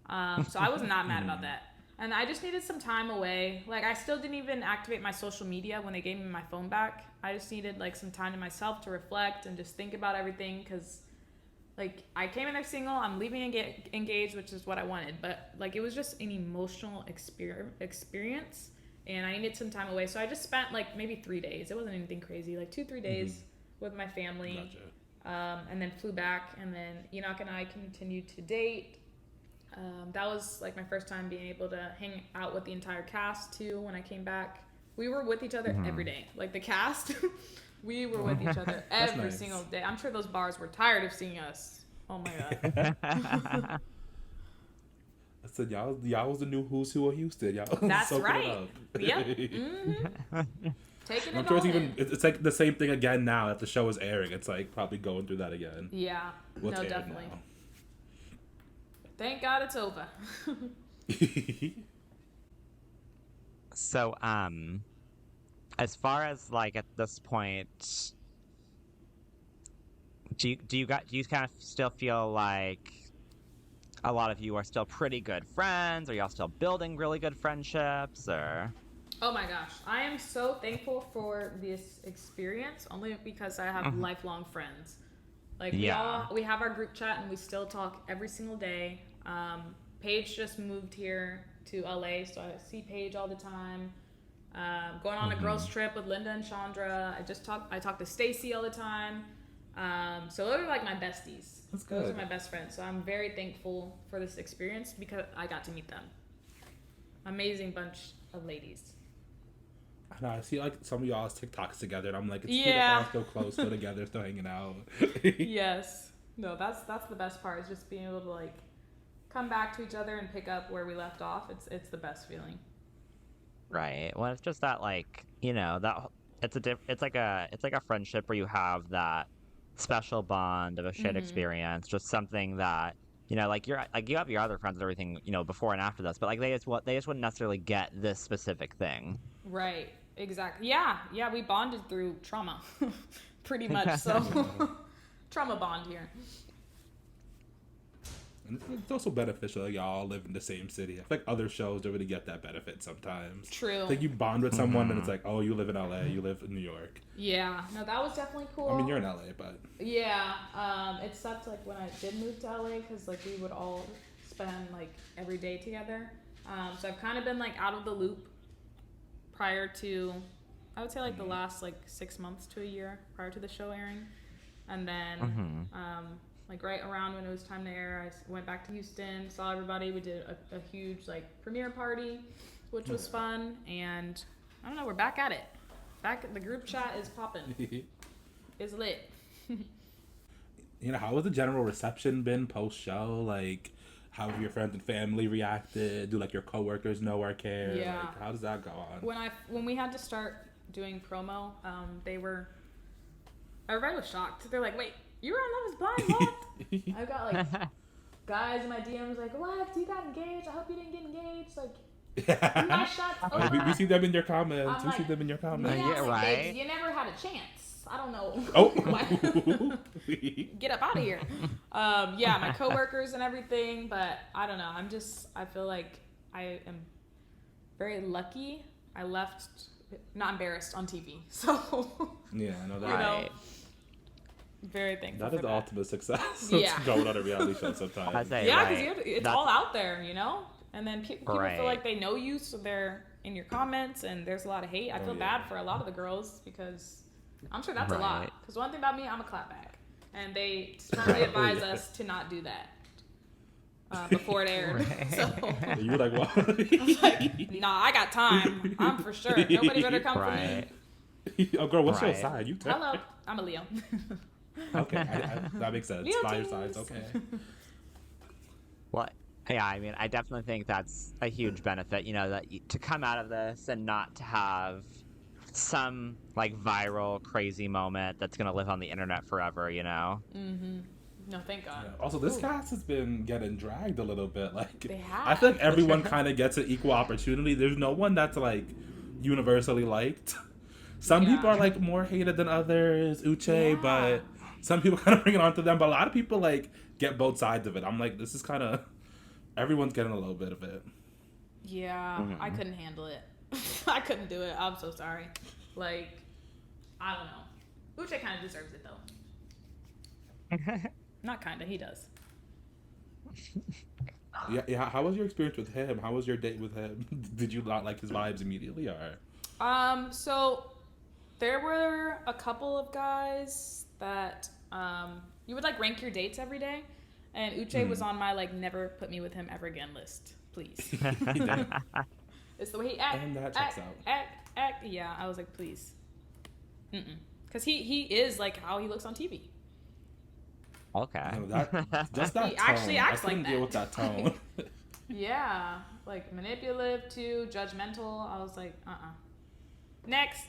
So I was not mad about that. And I just needed some time away. Like I still didn't even activate my social media when they gave me my phone back. I just needed like some time to myself to reflect and just think about everything because like I came in there single, I'm leaving engaged, which is what I wanted. But like it was just an emotional experience. And I needed some time away. So I just spent like maybe 3 days. It wasn't anything crazy. Like 2-3 days with my family. Gotcha. And then flew back. And then Enoch and I continued to date. That was like my first time being able to hang out with the entire cast too when I came back. We were with each other every day. Like the cast, we were with each other every single day. I'm sure those bars were tired of seeing us. Oh my God. I said, y'all was the new who's who of Houston. Y'all That's right. Yep. Taking it I'm sure all in. it's like the same thing again now that the show is airing. It's like probably going through that again. Yeah. What's no, definitely. Now? Thank God it's over. So, as far as like at this point, do you kind of still feel like a lot of you are still pretty good friends? Are y'all still building really good friendships, or? Oh my gosh, I am so thankful for this experience only because I have lifelong friends. Like we have our group chat and we still talk every single day. Paige just moved here to LA, so I see Paige all the time. Going on a girls trip with Linda and Chandra. I talk to Stacy all the time. So those are like my besties. That's good. Those are my best friends. So I'm very thankful for this experience because I got to meet them. Amazing bunch of ladies. I know. I see like some of y'all's TikToks together, and I'm like, it's cute that y'all still close, still together, still hanging out. Yes. No, that's the best part. Is just being able to like come back to each other and pick up where we left off. It's the best feeling. Right. Well, it's just that like that it's like a friendship where you have that special bond of a shared experience, just something that like you have your other friends and everything before and after this, but like they just wouldn't necessarily get this specific thing. Right. Exactly. Yeah. We bonded through trauma, pretty much. So trauma bond here. And it's also beneficial that y'all live in the same city. I feel like other shows don't really get that benefit sometimes. True. Like you bond with someone and it's like, oh, you live in LA, you live in New York. Yeah. No, that was definitely cool. I mean, you're in LA, but... Yeah. It sucked, like, when I did move to LA because, like, we would all spend, like, every day together. So I've kind of been, like, out of the loop prior to, I would say, like, the last, like, 6 months to a year prior to the show airing. And then... like right around when it was time to air, I went back to Houston, saw everybody. We did a huge like premiere party, which was fun. And I don't know, we're back at it. The group chat is popping. It's lit. You know, how has the general reception been post show? Like, how have your friends and family reacted? Do like your coworkers know or care? Yeah. Like, how does that go on? When we had to start doing promo, everybody was shocked. They're like, wait, you were on Love is Blind? What? I got like guys in my DMs like, what? You got engaged? I hope you didn't get engaged. Like, you got shots. We see them in your comments. I'm see them in your comments. Yeah, like, right. You never had a chance. I don't know. Oh. Get up out of here. Yeah, my coworkers and everything, but I don't know. I feel like I am very lucky. I left not embarrassed on TV. So yeah, I know that. Right. Very thankful. That is for the ultimate success. Yeah. Going on a reality show sometimes. Yeah, because it's all out there, you know? And then people feel like they know you, so they're in your comments, and there's a lot of hate. I feel bad for a lot of the girls, because I'm sure that's a lot. Because one thing about me, I'm a clapback. And they strongly advise us to not do that before it aired. So you were like, what? like, nah, I got time. I'm for sure. Nobody better come for me. Oh, girl, what's your side? You tell. Hello, I'm a Leo. Okay, that makes sense. Fire signs, okay. What? Yeah, I mean, I definitely think that's a huge benefit, you know, that to come out of this and not to have some, like, viral, crazy moment that's going to live on the internet forever, you know? Mm-hmm. No, thank God. Yeah. Also, this cast has been getting dragged a little bit. Like, they have. I feel like everyone kind of gets an equal opportunity. There's no one that's, like, universally liked. Some people are, like, more hated than others, Uche, but some people kind of bring it onto them. But a lot of people, like, get both sides of it. I'm like, this is kind of... Everyone's getting a little bit of it. Yeah, I couldn't handle it. I couldn't do it. I'm so sorry. Like, I don't know. Uche kind of deserves it, though. Not kind of. He does. Yeah. How was your experience with him? How was your date with him? Did you not like his vibes immediately, or? So there were a couple of guys that you would like rank your dates every day, and Uche was on my like never put me with him ever again list. Please. It's the way he acts. And that checks out. Act. Yeah, I was like, please. Because he is like how he looks on TV. Okay. No, just that he tone. actually acts I couldn't like that. deal with that tone. Yeah, like manipulative too, judgmental. I was like, Next.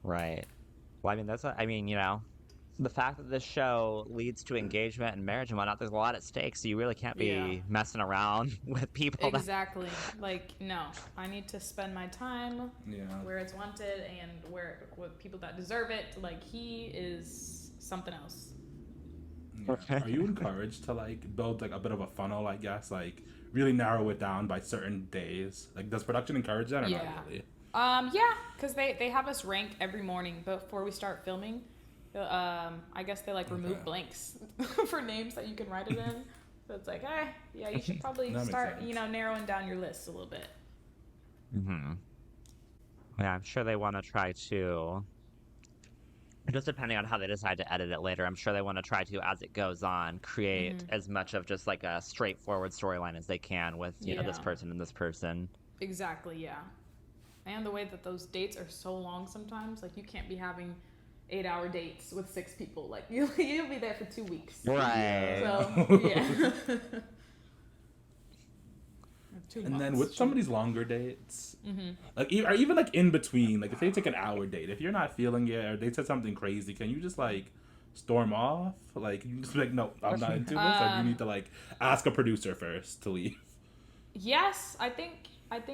Right. Well, I mean, you know, the fact that this show leads to engagement and marriage and whatnot, there's a lot at stake, so you really can't be messing around with people. Exactly. Like, no. I need to spend my time where it's wanted and with people that deserve it. Like, he is something else. Yeah. Are you encouraged to, like, build, like, a bit of a funnel, I guess? Like, really narrow it down by certain days? Like, does production encourage that or not really? Yeah, because they have us rank every morning before we start filming. I guess they like remove blanks for names that you can write it in. So it's like, you should probably start, narrowing down your list a little bit. Yeah, I'm sure they want to try to, just depending on how they decide to edit it later, I'm sure they want to try to, as it goes on, create as much of just like a straightforward storyline as they can with, you know, this person and this person. Exactly, yeah. And the way that those dates are so long sometimes, like you can't be having 8-hour dates with 6 people. Like you'll be there for 2 weeks. Right. So yeah. And then with some of these longer dates, like or even like in between, like if they take an hour date, if you're not feeling it or they said something crazy, can you just like storm off? Like you just be like, no, I'm not into this. Like you need to like ask a producer first to leave. Yes, I think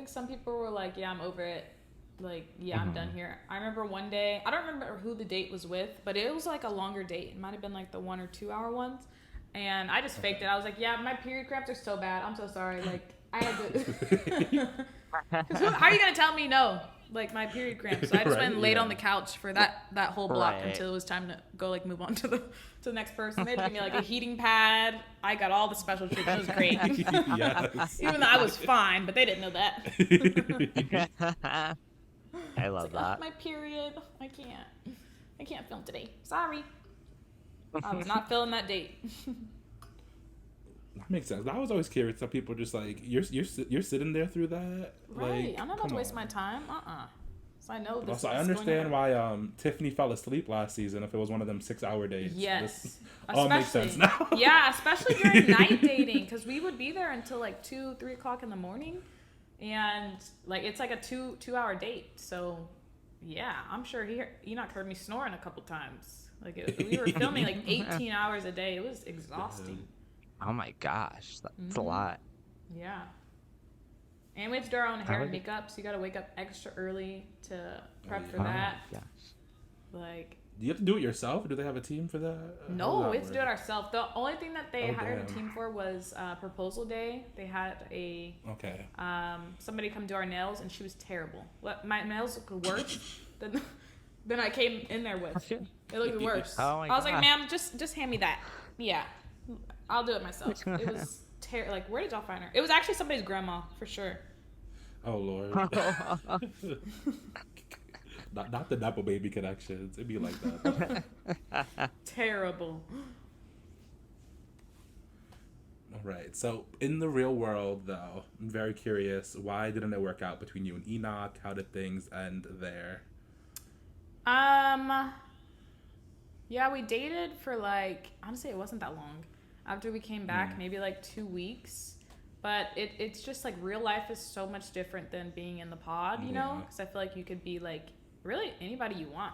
some people were like, yeah, I'm over it. like, yeah, I'm done here. I remember one day, I don't remember who the date was with, but it was like a longer date. It might have been like the 1 or 2 hour ones. And I just faked it. I was like, yeah, my period cramps are so bad. I'm so sorry. Like, I had to. How are you going to tell me no? Like, my period cramps. So I just went and laid on the couch for that whole block until it was time to go, like, move on to the next person. They gave me, like, a heating pad. I got all the special treatment. It was great. Yes. Even though I was fine, but they didn't know that. I love that. Oh, my period. I can't film today. Sorry. I was not feeling that date. That makes sense. I was always curious. Some people just like you're sitting there through that. Right. Like, I'm not about to waste my time. So I know this. Also, I understand why Tiffany fell asleep last season if it was one of them 6-hour dates. Yes. This all makes sense now. Yeah, especially during night dating, because we would be there until like 2-3 o'clock in the morning, and like it's like a 2-hour date. So yeah, I'm sure Enoch heard me snoring a couple times. Like we were filming like 18 hours a day. It was exhausting. Oh my gosh, that's a lot. Yeah. And we have to do our own hair and makeup, so you got to wake up extra early to prep for that. Oh gosh. Like. Do you have to do it yourself, or do they have a team for that? No, we have to do it ourselves. The only thing that they hired a team for was proposal day. They had somebody come do our nails, and she was terrible. My nails looked worse than I came in there with. It looked worse. Oh my God. I was like, ma'am, just hand me that. Yeah, I'll do it myself. It was terrible. Like, where did y'all find her? It was actually somebody's grandma, for sure. Oh, Lord. not the Nepo baby connections. It'd be like that. Terrible. All right. So, in the real world, though, I'm very curious, why didn't it work out between you and Enoch? How did things end there? Yeah, we dated for like, honestly, it wasn't that long. After we came back, maybe like 2 weeks. But it's just like real life is so much different than being in the pod, you know? Because I feel like you could be like really anybody you want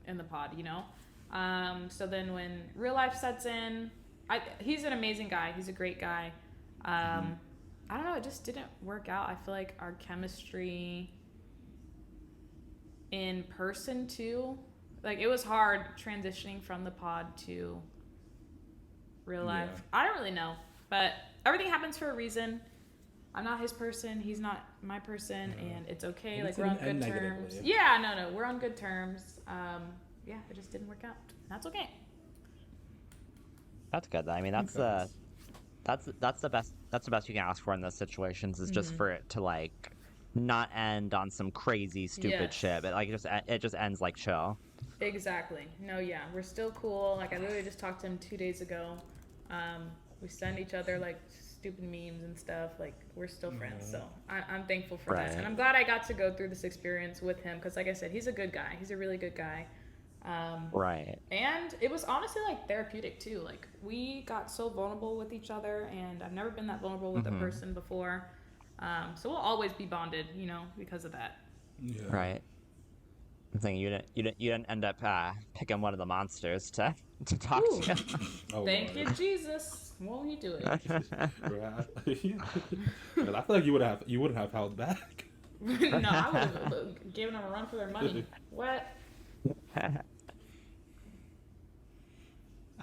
in the pod, you know? So then when real life sets in, he's an amazing guy. He's a great guy. I don't know, it just didn't work out. I feel like our chemistry in person too, like it was hard transitioning from the pod to real life. I don't really know, but everything happens for a reason. I'm not his person, he's not my person, and it's okay. Like, we're on good terms. Yeah, no, we're on good terms. Yeah, it just didn't work out. That's okay. That's good. I mean, that's the best you can ask for in those situations is just for it to like not end on some crazy stupid shit, but like it just ends like chill. Exactly. No, yeah, we're still cool. Like, I literally just talked to him 2 days ago. We send each other like stupid memes and stuff. Like, we're still friends, so I'm thankful for that, and I'm glad I got to go through this experience with him because, like I said, he's a good guy. He's a really good guy. And it was honestly like therapeutic too. Like, we got so vulnerable with each other, and I've never been that vulnerable with a person before. So we'll always be bonded, you know, because of that. Yeah. Right. I'm thinking you didn't end up picking one of the monsters to talk to. Oh, Thank you, Jesus. Won't he do it? I feel like you wouldn't have held back. No, I would have given them a run for their money. What?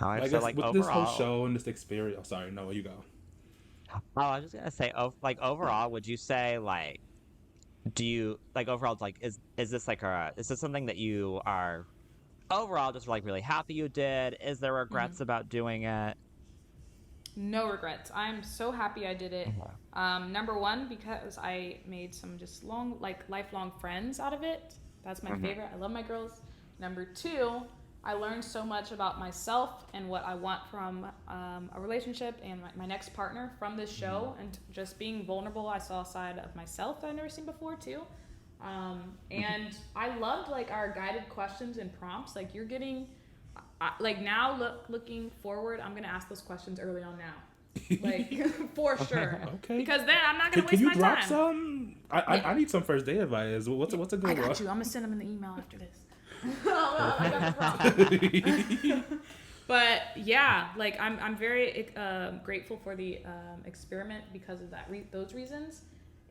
I guess like with overall, this whole show and this experience. Oh, sorry, Noah, you go. Oh, I was just gonna say, like overall, would you say like, do you like overall like is this like is this something that you are overall just like really happy you did? Is there regrets about doing it? No regrets. I'm so happy I did it. Number one, because I made some just lifelong friends out of it. That's my favorite. I love my girls. Number two, I learned so much about myself and what I want from a relationship and my next partner from this show, and just being vulnerable. I saw a side of myself that I've never seen before too. And I loved like our guided questions and prompts. Like, you're getting, like, now looking forward, I'm gonna ask those questions early on now. Like, for sure. Okay. Because then I'm not gonna waste my time. Can you drop some? I need some first day advice. What's a good one? I got you. I'm gonna send them in the email after this. I got the prompt. But yeah, like I'm very grateful for the experiment because of those reasons,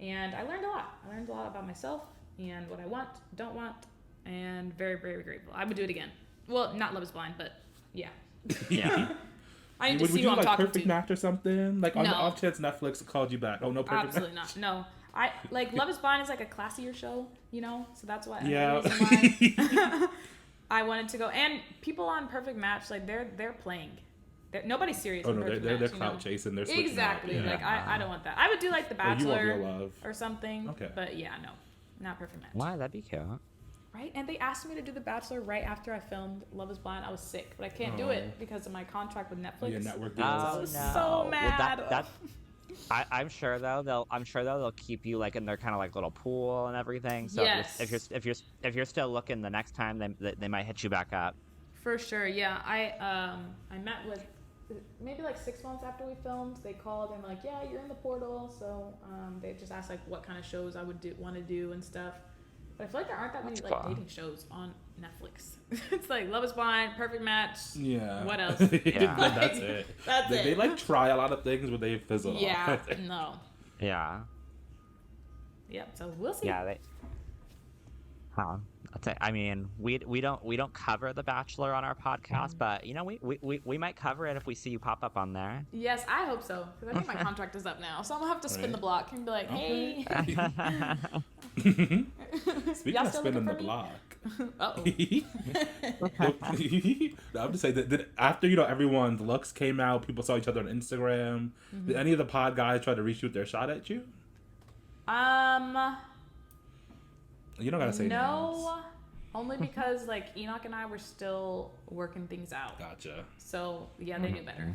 and I learned a lot. I learned a lot about myself, and what I want, don't want, and very, very grateful. I would do it again. Well, not Love Is Blind, but yeah. Yeah. I need to Would see you who I'm like talking Perfect to. Match or something? Like on the No. off chance Netflix called you back. Oh no, Perfect Absolutely Match. not. No. I like Love Is Blind is like a classier show, you know, so that's why. Yeah. Why I wanted to go, and people on Perfect Match, like they're playing. Nobody's serious. Oh on no, Perfect they're Match, clout chasing. They're switching exactly. Up. Yeah. Like I don't want that. I would do like The Oh, you want Bachelor real love. or something. Okay. But yeah, no, not Perfect Match. Why? That'd be cute. Right? And they asked me to do The Bachelor right after I filmed Love Is Blind. I was sick, but I can't do it because of my contract with Netflix. Yeah, network So I deals. was no. so mad. Well, I'm sure though they'll keep you like in their kind of like little pool and everything. So Yes. if you're still looking the next time, they might hit you back up. For sure, yeah. I met with maybe like 6 months after we filmed. They called and like, yeah, you're in the portal. So they just asked like what kind of shows I would want to do and stuff. But I feel like there aren't that many That's like fun. dating shows on Netflix. It's like Love Is Blind, Perfect Match. Yeah. What else? Yeah. That's it. That's They it. like try a lot of things, but they fizzle Yeah. off. No. Yeah. Yep. So we'll see. Yeah. Huh. I mean, we don't cover The Bachelor on our podcast, but you know, we might cover it if we see you pop up on there. Yes, I hope so. Because I think my contract is up now, so I'm gonna have to spin Right. the block and be like, hey. Speaking Y'all of still spinning looking the for me? block. Uh-oh. No, I'm just saying that did, after everyone's looks came out, people saw each other on Instagram. Did any of the pod guys try to reshoot their shot at you? You don't gotta say names. No, only because like Enoch and I were still working things out. Gotcha. So yeah, they knew better.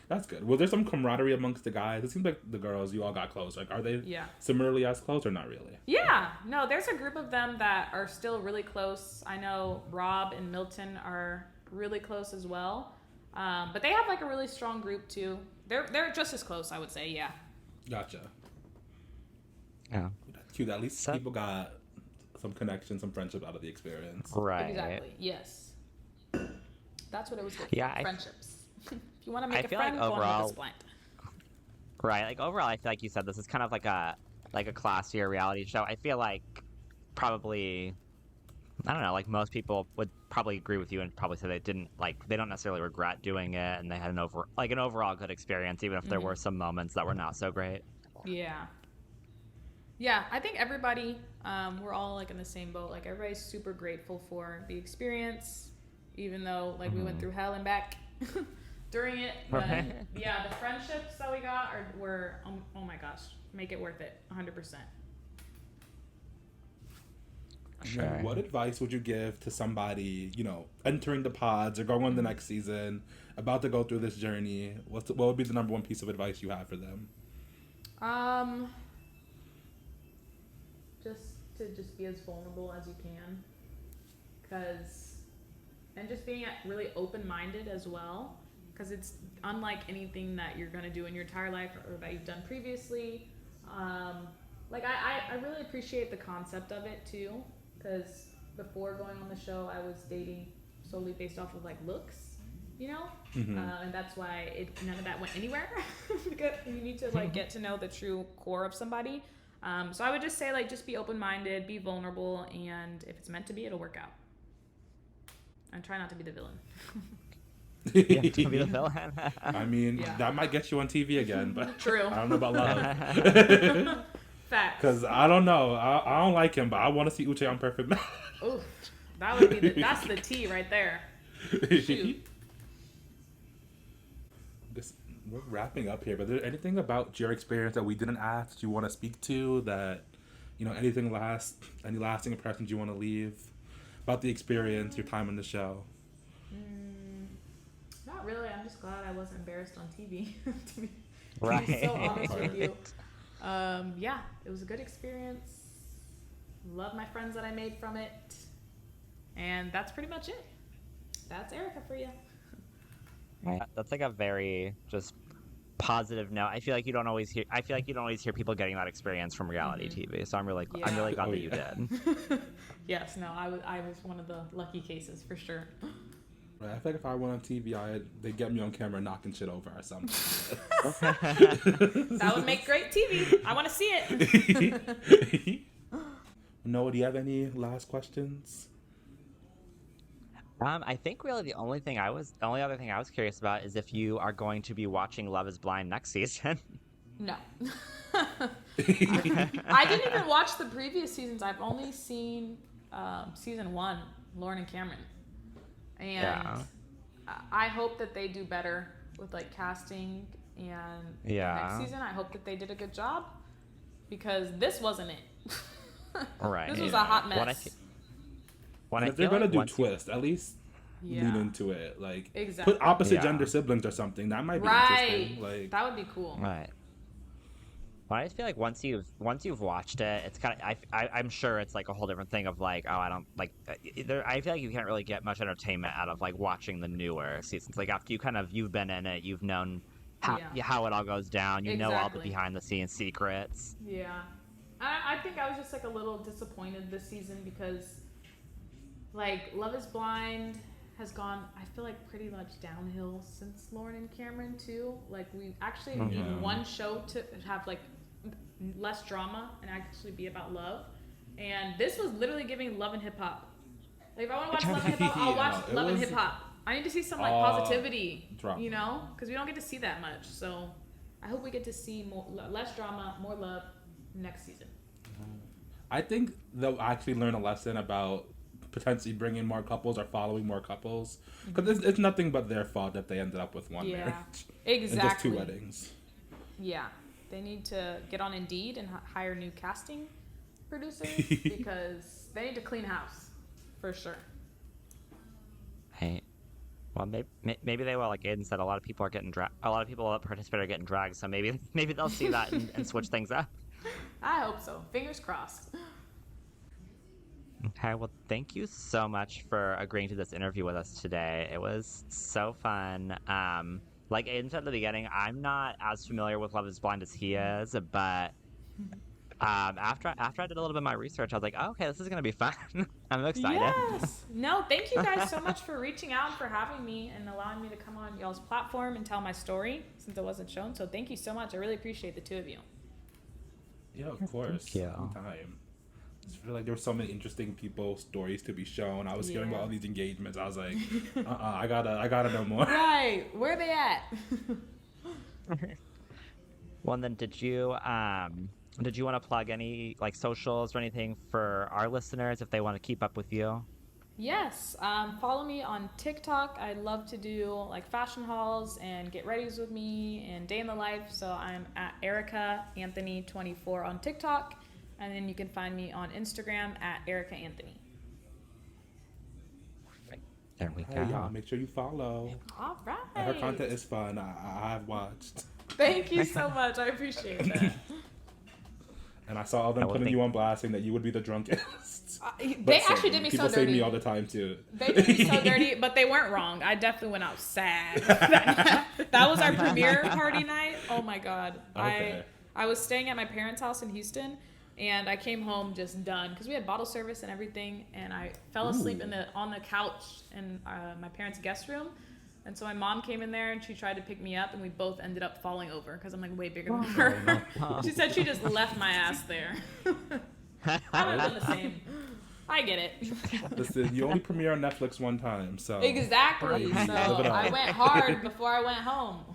That's good. Was there some camaraderie amongst the guys? It seems like the girls, you all got close. Like, are they Yeah. similarly as close or not really? Yeah, no, there's a group of them that are still really close. I know Rob and Milton are really close as well, but they have like a really strong group too. They're just as close, I would say. Yeah. Gotcha. Yeah. Cute. At least So- people got some connection, some friendship out of the experience. Right. Exactly. Yes. That's what it was good Yeah, for. Friendships. If you want to make I a feel friend, like go on Love overall- Is Blind. Right. Like overall, I feel like you said this is kind of like a classier reality show. I feel like probably, I don't know, like most people would probably agree with you and probably say they don't necessarily regret doing it, and they had an overall good experience, even if there were some moments that were not so great. Yeah. Yeah, I think everybody, we're all like in the same boat. Like everybody's super grateful for the experience, even though like we went through hell and back during it. But yeah, the friendships that we got were oh my gosh, make it worth it, 100%. Sure. Now, what advice would you give to somebody, entering the pods or going on the next season, about to go through this journey? What would be the number one piece of advice you have for them? Just be as vulnerable as you can, and just being really open-minded as well, because it's unlike anything that you're going to do in your entire life or that you've done previously. Like I really appreciate the concept of it too, because before going on the show I was dating solely based off of like looks, and that's why none of that went anywhere. Because you need to like get to know the true core of somebody. So I would just say like just be open-minded, be vulnerable, and if it's meant to be, it'll work out. And try not to be the villain. Yeah, to be the villain. I mean, Yeah. that might get you on TV again, but True. I don't know about love. Facts. Because I don't know. I don't like him, but I want to see Uche on Perfect Match. Ooh, that would be that's the T right there. Shoot. We're wrapping up here, but is there anything about your experience that we didn't ask that you want to speak to, that, any lasting impressions you want to leave about the experience, your time on the show? Not really. I'm just glad I wasn't embarrassed on TV. to be Right. so honest with you. Yeah, it was a good experience. Love my friends that I made from it. And that's pretty much it. That's Erica for you. That's like a very just positive note. I feel like you don't always hear people getting that experience from reality TV. So I'm really glad that you did. Yes, no, I was one of the lucky cases for sure. Right, I think if I went on TV, they'd get me on camera knocking shit over or something. That would make great TV. I want to see it. Noah, do you have any last questions? I think really the only other thing I was curious about is if you are going to be watching Love Is Blind next season. No. I didn't even watch the previous seasons. I've only seen season 1, Lauren and Cameron. And Yeah. I hope that they do better with like casting, and Yeah. next season I hope that they did a good job, because this wasn't it. Right. This was a hot When I mess. fe- when I If they're feel gonna like do once twist, at least Yeah. lean into it. Like Exactly. put opposite Yeah. gender siblings or something. That might be Right. interesting. Like That would be cool. Right. But I just feel like once you've watched it, it's kind of I'm sure it's like a whole different thing of like, oh, I don't like I feel like you can't really get much entertainment out of like watching the newer seasons. Like after you've been in it, you've known how it all goes down. You know all the Exactly. behind the scenes secrets. Yeah. I think I was just like a little disappointed this season because like Love Is Blind has gone, I feel like, pretty much downhill since Lauren and Cameron too. Like we actually need Yeah. one show to have like less drama and actually be about love. And this was literally giving love and hip hop. Like if I want to watch love and hip hop, I'll watch Yeah, it love and was hip hop. I need to see some like all positivity, drama. you know, because we don't get to see that much. So I hope we get to see less drama, more love next season. I think they'll actually learn a lesson about potentially bringing more couples or following more couples, because it's nothing but their fault that they ended up with one Yeah, marriage exactly. and just 2 weddings. Yeah, they need to get on Indeed and hire new casting producers because they need to clean house for sure. Hey, well, maybe they will. Like Aiden said, a lot of people that participate are getting dragged. So maybe they'll see that and switch things up. I hope so. Fingers crossed. Okay, well, thank you so much for agreeing to this interview with us today. It was so fun. Like Aiden said at the beginning, I'm not as familiar with Love Is Blind as he is, but after I did a little bit of my research, I was like, oh, okay, this is gonna be fun. I'm excited. Yes. No, thank you guys so much for reaching out and for having me and allowing me to come on y'all's platform and tell my story since it wasn't shown. So thank you so much. I really appreciate the two of you. Yeah, of course. Thank you. Anytime. I just feel like there were so many interesting people, stories to be shown. I was hearing about all these engagements. I was like, I gotta know more. Right. Where are they at? Well, and then did you want to plug any like socials or anything for our listeners if they want to keep up with you? Yes. Follow me on TikTok. I love to do like fashion hauls and get readies with me and day in the life. So I'm at Erica Anthony 24 on TikTok. And then you can find me on Instagram at Erica Anthony. There we Hey, go. y'all, make sure you follow. All right. And her content is fun. I've watched. Thank you so much. I appreciate that. And I saw them putting you on blast saying that you would be the drunkest. They actually did me so People say dirty. me all the time too. They did me so dirty, but they weren't wrong. I definitely went out sad. That was our premiere party night. Oh my God. Okay. I was staying at my parents' house in Houston, and I came home just done because we had bottle service and everything, and I fell asleep on the couch in my parents' guest room. And so my mom came in there and she tried to pick me up, and we both ended up falling over because I'm like way bigger than her. She said she just left my ass there. I would have done the same. I get it. Listen, you only premiere on Netflix one time, so Exactly. So Live it up. I went hard before I went home.